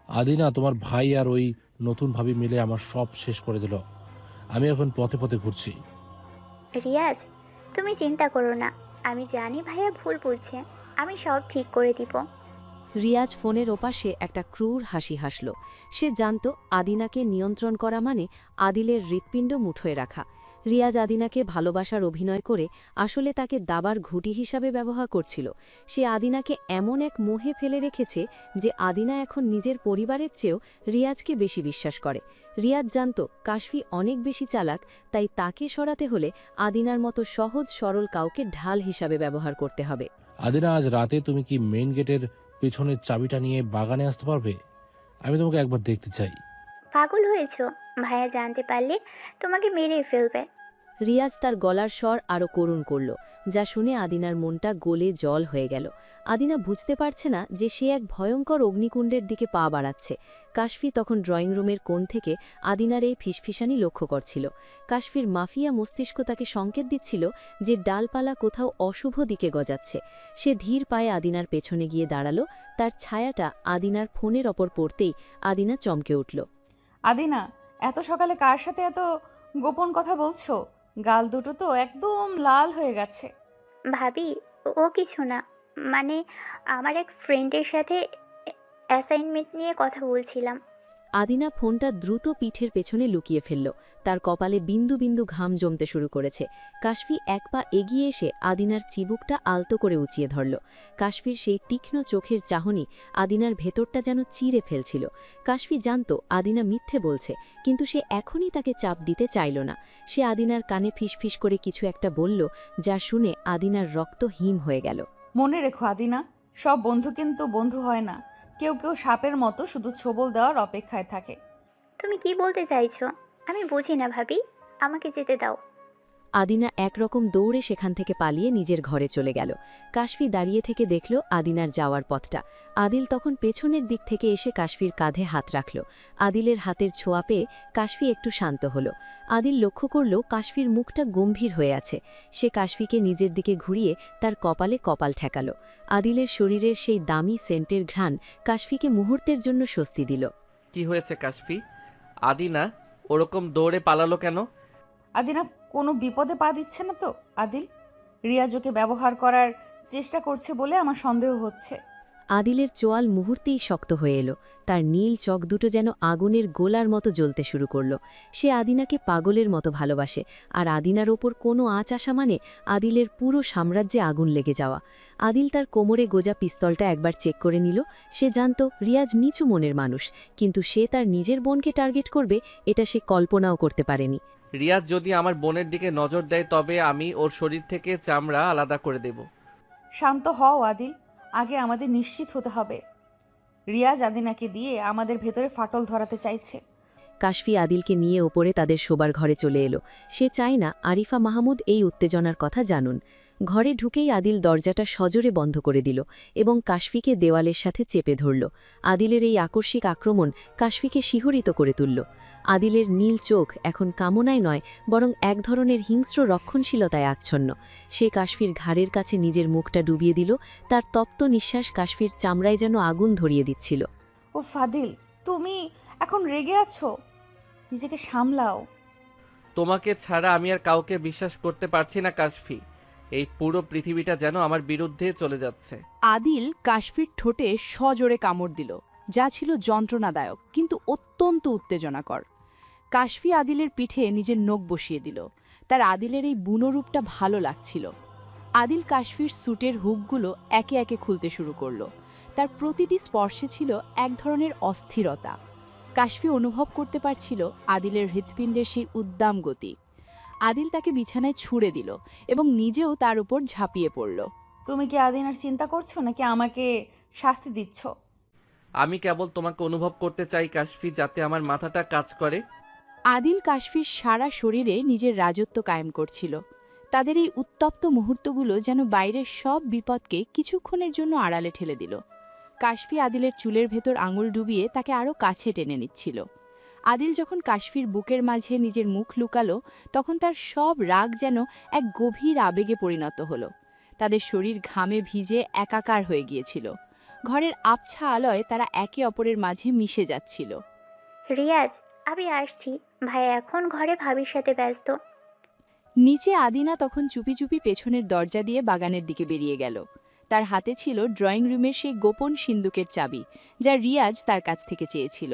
আদিনা, তোমার ভাই আর ওই নতুন ভাবি মিলে আমার সব শেষ করে দিল। আমি এখন পথে পথে ঘুরছি। রিয়াজ, তুমি চিন্তা করো না, আমি জানি ভাইয়া ভুল বুঝছে, আমি সব ঠিক করে দিব। রিয়াজ ফোনের ওপাশে একটা ক্রূর হাসি হাসল। সে জানত আদিনাকে নিয়ন্ত্রণ করা মানে আদিলের হৃৎপিণ্ড মুঠোয় রাখা। রিয়াজ আদিনাকে ভালোবাসার অভিনয় করে আসলে তাকে দাবার ঘুঁটি হিসাবে ব্যবহার করছিল। সে আদিনাকে এমন এক মোহে ফেলে রেখেছে যে আদিনা এখন নিজের পরিবারের চেয়েও রিয়াজকে বেশি বিশ্বাস করে। রিয়াজ জানত কাশফি অনেক বেশি চালাক, তাই তাকে সরাতে হলে আদিনার মতো সহজ সরল কাউকে ঢাল হিসাবে ব্যবহার করতে হবে। আদিনা, আজ রাতে তুমি কি মেইন গেটের পেছনের চাবিটা নিয়ে বাগানে আসতে পারবে? আমি তোমাকে একবার দেখতে চাই। পাগল হয়েছো? ভাইয়া জানতে পারলে তোমাকে মেরে ফেলবে। রিয়াজ তার গলার স্বর আরও করুণ করল, যা শুনে আদিনার মনটা গলে জল হয়ে গেল। আদিনা বুঝতে পারছে না যে সে এক ভয়ঙ্কর অগ্নিকুণ্ডের দিকে পা বাড়াচ্ছে। কাশফি তখন ড্রয়িং রুমের কোণ থেকে আদিনার এই ফিসফিসানি লক্ষ্য করছিল। কাশফির মাফিয়া মস্তিষ্ক তাকে সংকেত দিচ্ছিল যে ডালপালা কোথাও অশুভ দিকে গজাচ্ছে। সে ধীর পায়ে আদিনার পেছনে গিয়ে দাঁড়ালো। তার ছায়াটা আদিনার ফোনের ওপর পড়তেই আদিনা চমকে উঠল। আদিনা, এত সকালে কার সাথে এত গোপন কথা বলছো? গাল দুটো তো একদম লাল হয়ে গেছে। ভাবি, ও কিছু না, মানে আমার এক ফ্রেন্ডের সাথে অ্যাসাইনমেন্ট নিয়ে কথা বলছিলাম। আদিনা ফোনটা দ্রুত পিঠের পেছনে লুকিয়ে ফেলল। তার কপালে বিন্দু বিন্দু ঘাম জমতে শুরু করেছে। কাশফি এক পা এগিয়ে এসে আদিনার চিবুকটা আলতো করে উঁচিয়ে ধরল। কাশফির সেই তীক্ষ্ণ চোখের চাহনি আদিনার ভেতরটা যেন চিরে ফেলছিল। কাশফি জানত আদিনা মিথ্যে বলছে, কিন্তু সে এখনই তাকে চাপ দিতে চাইল না। সে আদিনার কানে ফিসফিস করে কিছু একটা বলল, যা শুনে আদিনার রক্ত হিম হয়ে গেল। মনে রেখো আদিনা, সব বন্ধু কিন্তু বন্ধু হয় না। কেউ কেউ সাপের মতো শুধু ছোবল দেওয়ার অপেক্ষায় থাকে। তুমি কি বলতে চাইছো? আমি বুঝি না ভাবি, আমাকে যেতে দাও। আদিনা একরকম দৌড়ে সেখান থেকে পালিয়ে নিজের ঘরে চলে গেল। কাশফি দাঁড়িয়ে থেকে দেখল আদিনার যাওয়ার পথটা। আদিল তখন পেছনের দিক থেকে এসে কাশফির কাঁধে হাত রাখল। আদিলের হাতের ছোঁয়া পেয়ে কাশফি একটু শান্ত হল। আদিল লক্ষ্য করল কাশফির মুখটা গম্ভীর হয়ে আছে। সে কাশফিকে নিজের দিকে ঘুরিয়ে তার কপালে কপাল ঠেকাল। আদিলের শরীরের সেই দামি সেন্টের ঘ্রাণ কাশফিকে মুহূর্তের জন্য স্বস্তি দিল। কি হয়েছে কাশফি? আদিনা ওরকম দৌড়ে পালালো কেন? আদিনা কোনো বিপদে পা দিচ্ছে না তো? আদিল, রিয়াজকে ব্যবহার করার চেষ্টা করছে বলে আমার সন্দেহ হচ্ছে। আদিলের চোয়াল মুহূর্তেই শক্ত হয়ে এলো। তার নীল চোখ দুটো যেন আগুনের গোলার মতো জ্বলতে শুরু করল। সে আদিনাকে পাগলের মতো ভালোবাসে, আর আদিনার ওপর কোনো আঁচ আসা মানে আদিলের পুরো সাম্রাজ্যে আগুন লেগে যাওয়া। আদিল তার কোমরে গোজা পিস্তলটা একবার চেক করে নিল। সে জানত রিয়াজ নিচু মনের মানুষ, কিন্তু সে তার নিজের বোনকে টার্গেট করবে এটা সে কল্পনাও করতে পারেনি। রিয়াজ যদি আমার বোনের দিকে নজর দেয় তবে আমি ওর শরীর থেকে চামড়া আলাদা করে দেব। শান্ত হও আদিল, আগে আমাদের নিশ্চিত হতে হবে। রিয়াজ আদিনাকে দিয়ে আমাদের ভেতরে ফাটল ধরাতে চাইছে। কাশফি আদিলকে নিয়ে ওপরে তাদের শোবার ঘরে চলে এলো। সে চায় না আরিফা মাহমুদ এই উত্তেজনার কথা জানুন। ঘরে ঢুকেই আদিল দরজাটা সজোরে বন্ধ করে দিল এবং কাশফিকে দেওয়ালের সাথে চেপে ধরল। আদিলের এই আকস্মিক আক্রমণ কাশফিকে শিহরিত করে তুলল। আদিলের নীল চোখ এখন কামনায় নয়, বরং এক ধরনের হিংস্র রক্ষণশীলতায় আচ্ছন্ন। সে কাশফির ঘাড়ের কাছে নিজের মুখটা ডুবিয়ে দিল। তার তপ্ত নিঃশ্বাস কাশফির চামড়ায় যেন আগুন ধরিয়ে দিচ্ছিল। ও ফাদিল, তুমি এখন রেগে আছো? নিজেকে সামলাও। তোমাকে ছাড়া আমি আর কাউকে বিশ্বাস করতে পারছি না কাশফি। এই পুরো পৃথিবীটা যেন আমার বিরুদ্ধে চলে যাচ্ছে। আদিল কাশফির ঠোঁটে সজোরে কামড় দিল, যা ছিল যন্ত্রণাদায়ক কিন্তু অত্যন্ত উত্তেজনাকর। কাশফি আদিলের পিঠে নিজের নখ বসিয়ে দিল। তার আদিলের এই বুনো রূপটা ভালো লাগছিল। আদিল কাশফির স্যুটের হুকগুলো একে একে খুলতে শুরু করল। তার প্রতিটি স্পর্শে ছিল এক ধরনের অস্থিরতা। কাশফি অনুভব করতে পারছিল আদিলের হৃৎপিণ্ডের সেই উদ্দাম গতি। আদিল তাকে বিছানায় ছুঁড়ে দিল এবং নিজেও তার উপর ঝাঁপিয়ে পড়ল। তুমি কি আদিনার চিন্তা করছো নাকি আমাকে শাস্তি দিচ্ছ? আমি কেবল তোমাকে অনুভব করতে চাই কাশফি, যাতে আমার মাথাটা কাজ করে। আদিল কাশফির সারা শরীরে নিজের রাজত্ব কায়েম করছিল। তাদের এই উত্তপ্ত মুহূর্তগুলো যেন বাইরের সব বিপদকে কিছুক্ষণের জন্য আড়ালে ঠেলে দিল। কাশফি আদিলের চুলের ভেতর আঙুল ডুবিয়ে তাকে আরও কাছে টেনে নিচ্ছিল। আদিল যখন কাশফির বুকের মাঝে নিজের মুখ লুকালো, তখন তার সব রাগ যেন এক গভীর আবেগে পরিণত হলো। তাদের শরীর ঘামে ভিজে একাকার হয়ে গিয়েছিল। ঘরের আবছা আলোয় তারা একে অপরের মাঝে মিশে যাচ্ছিল। রিয়াজ, আমি আসছি। ভাই এখন ঘরে ভাবির সাথে ব্যস্ত। নিচে আদিনা তখন চুপি চুপি পেছনের দরজা দিয়ে বাগানের দিকে বেরিয়ে গেল। তার হাতে ছিল ড্রয়িং রুমের সেই গোপন সিন্দুকের চাবি, যা রিয়াজ তার কাছ থেকে চেয়েছিল।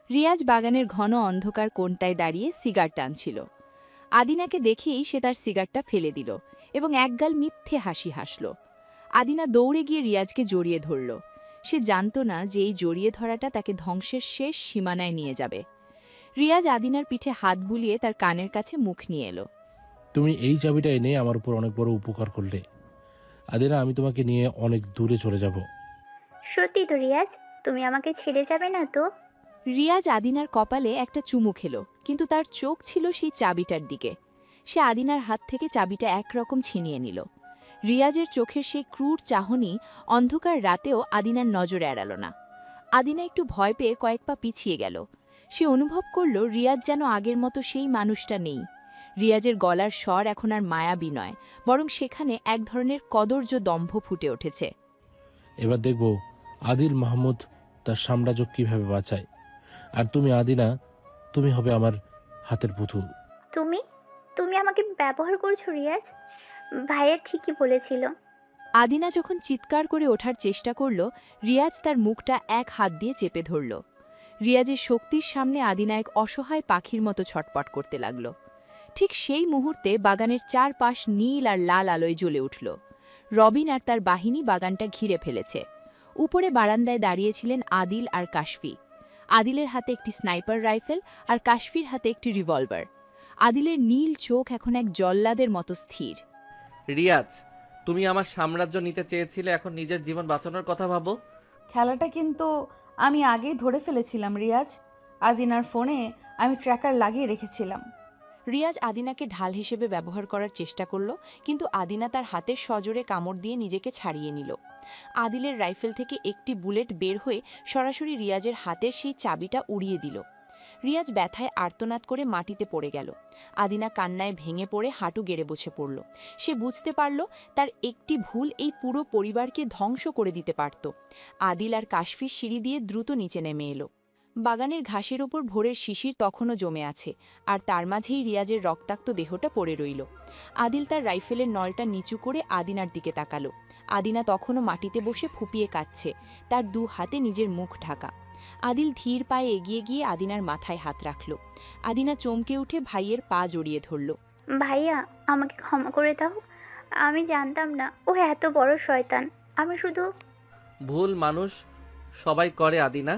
রিয়াজ বাগানের ঘন অন্ধকার কোণটায় দাঁড়িয়ে সিগার টানছিল। আদিনাকে দেখেই সে তার সিগারটা ফেলে দিল এবং একগাল মিথ্যে হাসি হাসল। আদিনা দৌড়ে গিয়ে রিয়াজকে জড়িয়ে ধরল। সে জানত না যে এই জড়িয়ে ধরাটা তাকে ধ্বংসের শেষ সীমানায় নিয়ে যাবে। রিয়াজ আদিনার পিঠে হাত বুলিয়ে তার কানের কাছে মুখ নিয়ে এলো। তুমি এই চাবিটা এনে আমার উপর অনেক বড় উপকার করলে। আদিনা, আমি তোমাকে নিয়ে অনেক দূরে চলে যাব। সত্যি তো রিয়াজ, তুমি আমাকে ছেড়ে যাবে না তো? রিয়াজ আদিনার কপালে একটা চুমু খেল, কিন্তু তার চোখ ছিল সেই চাবিটার দিকে। সে আদিনার হাত থেকে চাবিটা একরকম ছিনিয়ে নিল। রিয়াজের চোখের সেই ক্রূর চাহনি অন্ধকার রাতেও আদিনার নজরে এড়াল না। আদিনা একটু ভয় পেয়ে কয়েক পা পিছিয়ে গেল। সে অনুভব করল রিয়াজ যেন আগের মতো সেই মানুষটা নেই। রিয়াজের গলার স্বর এখন আর মায়াবী নয়, বরং সেখানে এক ধরনের কদর্য দম্ভ ফুটে উঠেছে। এবার দেখব আদিল মাহমুদ তার সাম্রাজ্য কিভাবে বাঁচায়। আর তুমি আদিনা, তুমি হবে আমার হাতের পুতুল। তুমি তুমি আমাকে ব্যবহার করছো রিয়াজ। ভাইয়া ঠিকই বলেছিল। আদিনা যখন চিৎকার করে ওঠার চেষ্টা করল, রিয়াজ তার মুখটা এক হাত দিয়ে চেপে ধরল। রিয়াজের শক্তির সামনে আদিনা এক অসহায় পাখির মতো ছটপট করতে লাগল। ঠিক সেই মুহূর্তে বাগানের চারপাশ নীল আর লাল আলোয় জ্বলে উঠল। রবিন আর তার বাহিনী বাগানটা ঘিরে ফেলেছে। উপরে বারান্দায় দাঁড়িয়েছিলেন আদিল আর কাশফি। আদিলের হাতে একটি স্নাইপার রাইফেল আর কাশফির হাতে একটি রিভলভার। আদিলের নীল চোখ এখন এক জল্লাদের মতো স্থির। রিয়াজ, তুমি আমার সাম্রাজ্য নিতে চেয়েছিলে, এখন নিজের জীবন বাঁচানোর কথা ভাবো। খেলাটা কিন্তু আমি আগেই ধরে ফেলেছিলাম রিয়াজ। আদিনার ফোনে আমি ট্র্যাকার লাগিয়ে রেখেছিলাম। রিয়াজ আদিনাকে ঢাল হিসেবে ব্যবহার করার চেষ্টা করল, কিন্তু আদিনা তার হাতের সজোরে কামড় দিয়ে নিজেকে ছাড়িয়ে নিল। আদিলের রাইফেল থেকে একটি বুলেট বের হয়ে সরাসরি রিয়াজের হাতের সেই চাবিটা উড়িয়ে দিল। রিয়াজ ব্যথায় আর্তনাদ করে মাটিতে পড়ে গেল। আদিনা কান্নায় ভেঙে পড়ে হাঁটু গেড়ে বসে পড়ল। সে বুঝতে পারল তার একটি ভুল এই পুরো পরিবারকে ধ্বংস করে দিতে পারত। আদিল আর কাশফির সিঁড়ি দিয়ে দ্রুত নিচে নেমে এলো। বাগানের ঘাসের ওপর ভোরের শিশির তখনও জমে আছে, আর তার মাঝেই রিয়াজের রক্তাক্ত দেহটা পড়ে রইল। আদিল তার রাইফেলের নলটা নিচু করে আদিনার দিকে তাকালো। আদিনা তখনও মাটিতে বসে ফুপিয়ে কাঁদছে, তার দু হাতে নিজের মুখ ঢাকা। আদিল ধীর পায়ে এগিয়ে গিয়ে আদিনার মাথায় হাত রাখল। আদিনা চমকে উঠে ভাইয়ের পা জড়িয়ে ধরল। ভাইয়া, আমাকে ক্ষমা করে দাও। আমি জানতাম না ও এত বড় শয়তান। আমি শুধু ভুল মানুষ সবাই করে আদিনা,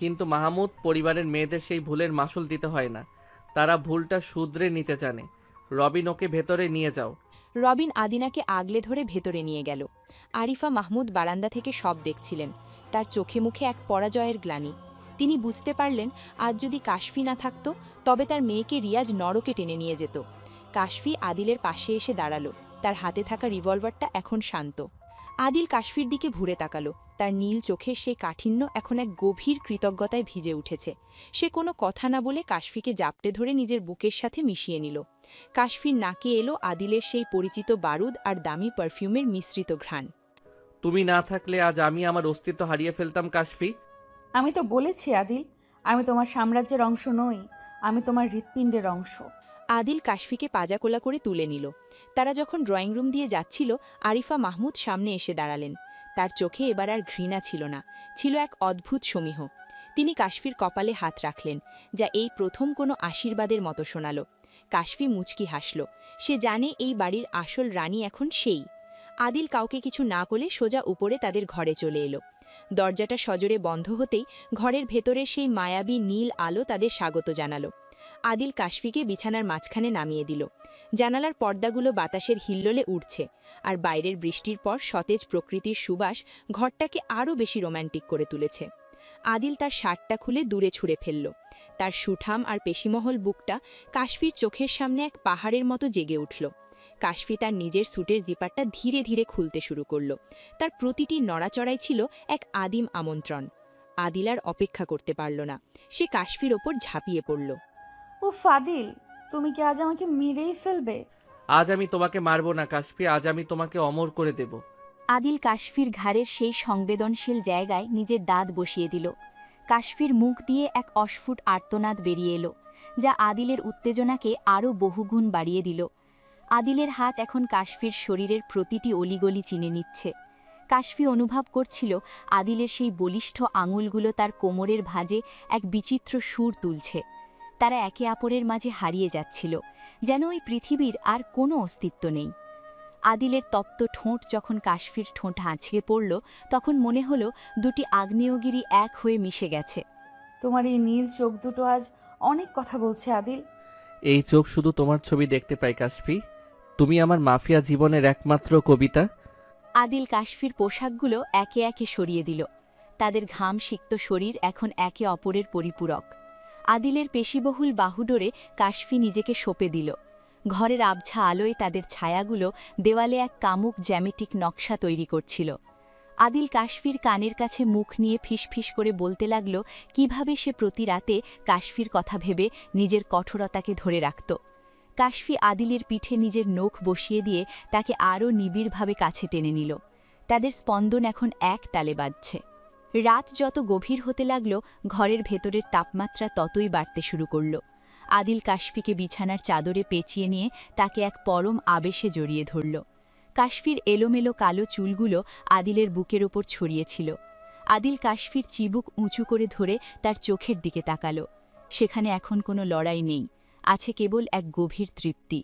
কিন্তু মাহমুদ পরিবারের মেয়েদের সেই ভুলের মাসুল দিতে হয় না। তারা ভুলটা শুধরে নিতে জানে। রবিন, ওকে ভেতরে নিয়ে যাও। রবিন আদিনাকে আগলে ধরে ভেতরে নিয়ে গেল। আরিফা মাহমুদ বারান্দা থেকে সব দেখছিলেন। তার চোখে মুখে এক পরাজয়ের গ্লানি। তিনি বুঝতে পারলেন আজ যদি কাশফি না থাকত, তবে তার মেয়েকে রিয়াজ নরকে টেনে নিয়ে যেত। কাশফি আদিলের পাশে এসে দাঁড়ালো। তার হাতে থাকা রিভলভারটা এখন শান্ত। আদিল কাশফির দিকে ঘুরে তাকালো। তার নীল চোখের সেই কাঠিন্য এখন এক গভীর কৃতজ্ঞতায় ভিজে উঠেছে। সে কোনো কথা না বলে কাশফিকে জাপটে ধরে নিজের বুকের সাথে মিশিয়ে নিল। কাশফির নাকে এলো আদিলের সেই পরিচিত বারুদ আর দামি পারফিউমের মিশ্রিত ঘ্রাণ। তুমি না থাকলে আজ আমি আমার অস্তিত্ব হারিয়ে ফেলতাম কাশফি। আমি তো বলেছি আদিল, আমি তোমার সাম্রাজ্যের অংশ নই, আমি তোমার হৃৎপিণ্ডের অংশ। আদিল কাশফিকে পাজাকোলা করে তুলে নিল। তারা যখন ড্রয়িং রুম দিয়ে যাচ্ছিল, আরিফা মাহমুদ সামনে এসে দাঁড়ালেন। তার চোখে এবার আর ঘৃণা ছিল না, ছিল এক অদ্ভুত সমীহ। তিনি কাশফির কপালে হাত রাখলেন, যা এই প্রথম কোনো আশীর্বাদের মতো শোনাল। কাশফি মুচকি হাসল। সে জানে এই বাড়ির আসল রানী এখন সেই। আদিল কাউকে কিছু না বলে সোজা উপরে তাদের ঘরে চলে এলো। দরজাটা সজোরে বন্ধ হতেই ঘরের ভেতরের সেই মায়াবী নীল আলো তাদের স্বাগত জানালো। আদিল কাশফিকে বিছানার মাঝখানে নামিয়ে দিল। জানালার পর্দাগুলো বাতাসের হিল্লোলে উঠছে, আর বাইরের বৃষ্টির পর সতেজ প্রকৃতির সুবাস ঘরটাকে আরও বেশি রোম্যান্টিক করে তুলেছে। আদিল তার শার্টটা খুলে দূরে ছুঁড়ে ফেলল। তার সুঠাম আর পেশিমহল বুকটা কাশফির চোখের সামনে এক পাহাড়ের মতো জেগে উঠল। কাশফি তার নিজের স্যুটের জিপারটা ধীরে ধীরে খুলতে শুরু করল। তার প্রতিটি নড়াচড়াই ছিল এক আদিম আমন্ত্রণ। আদিল আর অপেক্ষা করতে পারল না। সে কাশফির ওপর ঝাঁপিয়ে পড়ল। উফ আদিল, তুমি কি আজ আমাকে মেরেই ফেলবে? আজ আমি তোমাকে মারবো না কাশফি, আজ আমি তোমাকে অমর করে দেব। আদিল কাশফির ঘাড়ের সেই সংবেদনশীল জায়গায় নিজের দাঁত বসিয়ে দিল। কাশফির মুখ দিয়ে এক অস্ফুট আর্তনাদ বেরিয়ে এলো, যা আদিলের উত্তেজনাকে আরও বহুগুণ বাড়িয়ে দিল। আদিলের হাত এখন কাশফির শরীরের প্রতিটি অলিগলি চিনে নিচ্ছে। কাশফি অনুভব করছিল আদিলের সেই বলিষ্ঠ আঙুলগুলো তার কোমরের ভাঁজে এক বিচিত্র সুর তুলছে। তারা একে অপরের মাঝে হারিয়ে যাচ্ছিল, যেন ওই পৃথিবীর আর কোনো অস্তিত্ব নেই। আদিলের তপ্ত ঠোঁট যখন কাশফির ঠোঁট আঁচড়ে পড়ল, তখন মনে হলো দুটি আগ্নেয়গিরি এক হয়ে মিশে গেছে। তোমার এই নীল চোখ দুটো আজ অনেক কথা বলছে আদিল। এই চোখ শুধু তোমার ছবি দেখতে পাই কাশফি। তুমি আমার মাফিয়া জীবনের একমাত্র কবিতা। আদিল কাশফির পোশাকগুলো একে একে সরিয়ে দিল। তাদের ঘাম সিক্ত শরীর এখন একে অপরের পরিপূরক। আদিলের পেশিবহুল বাহুডোরে কাশফি নিজেকে সঁপে দিল। ঘরের আবছা আলোয় তাদের ছায়াগুলো দেওয়ালে এক কামুক জ্যামিতিক নকশা তৈরি করছিল। আদিল কাশফির কানের কাছে মুখ নিয়ে ফিসফিস করে বলতে লাগল কিভাবে সে প্রতি রাতে কাশফির কথা ভেবে নিজের কঠোরতাকে ধরে রাখত। কাশফি আদিলের পিঠে নিজের নখ বসিয়ে দিয়ে তাকে আরও নিবিড়ভাবে কাছে টেনে নিল। তাদের স্পন্দন এখন এক তালে বাজছে। রাত যত গভীর হতে লাগল, ঘরের ভেতরের তাপমাত্রা ততই বাড়তে শুরু করল। আদিল কাশফিকে বিছানার চাদরে পেঁচিয়ে নিয়ে তাকে এক পরম আবেশে জড়িয়ে ধরল। কাশফির এলোমেলো কালো চুলগুলো আদিলের বুকের ওপর ছড়িয়েছিল। আদিল কাশফির চিবুক উঁচু করে ধরে তার চোখের দিকে তাকাল। সেখানে এখন কোনো লড়াই নেই, আছে কেবল এক গভীর তৃপ্তি।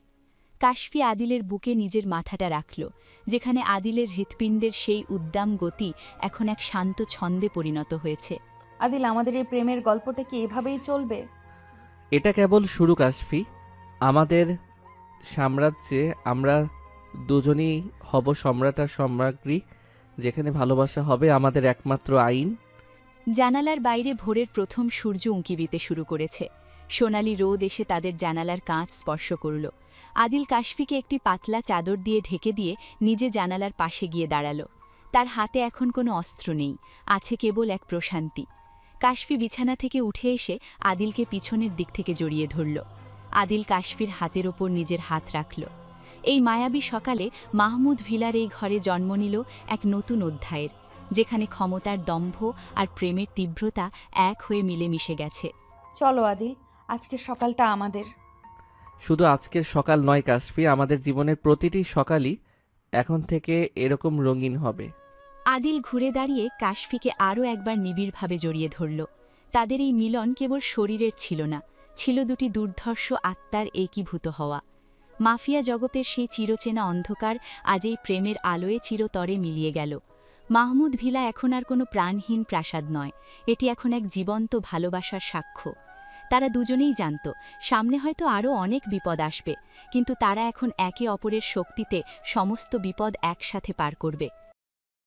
কাশফি আদিলের বুকে নিজের মাথাটা রাখল, যেখানে আদিলের হৃৎপিণ্ডের সেই উদ্দাম গতি এখন এক শান্ত ছন্দে পরিণত হয়েছে। আদিল, আমাদের এই প্রেমের গল্পটা কি এভাবেই চলবে? এটা কেবল শুরু কাশফি। আমাদের সাম্রাজ্যে আমরা দুজনই হব সম্রাট আর সম্রাজ্ঞী, যেখানে ভালোবাসা হবে আমাদের একমাত্র আইন। জানালার বাইরে ভোরের প্রথম সূর্য উঁকি দিতে শুরু করেছে। সোনালি রোদ এসে তাদের জানালার কাঁচ স্পর্শ করল। আদিল কাশফিকে একটি পাতলা চাদর দিয়ে ঢেকে দিয়ে নিজে জানালার পাশে গিয়ে দাঁড়াল। তার হাতে এখন কোনো অস্ত্র নেই, আছে কেবল এক প্রশান্তি। কাশফি বিছানা থেকে উঠে এসে আদিলকে পিছনের দিক থেকে জড়িয়ে ধরল। আদিল কাশফির হাতের ওপর নিজের হাত রাখল। এই মায়াবী সকালে মাহমুদ ভিলার এই ঘরে জন্ম নিল এক নতুন অধ্যায়ের, যেখানে ক্ষমতার দম্ভ আর প্রেমের তীব্রতা এক হয়ে মিলেমিশে গেছে। চলো আদিল, আজকের সকালটা আমাদের। শুধু আজকের সকাল নয় কাশফি, আমাদের জীবনের প্রতিটি সকালই এখন থেকে এরকম রঙিন হবে। আদিল ঘুরে দাঁড়িয়ে কাশফিকে আরও একবার নিবিড়ভাবে জড়িয়ে ধরল। তাদের এই মিলন কেবল শরীরের ছিল না, ছিল দুটি দুর্ধর্ষ আত্মার একীভূত হওয়া। মাফিয়া জগতের সেই চিরচেনা অন্ধকার আজ এই প্রেমের আলোয় চিরতরে মিলিয়ে গেল। মাহমুদ ভিলা এখন আর কোনো প্রাণহীন প্রাসাদ নয়, এটি এখন এক জীবন্ত ভালোবাসার সাক্ষ্য। তারা দুজনেই জানত সামনে হয়তো আরও অনেক বিপদ আসবে, কিন্তু তারা এখন একে অপরের শক্তিতে সমস্ত বিপদ একসাথে পার করবে।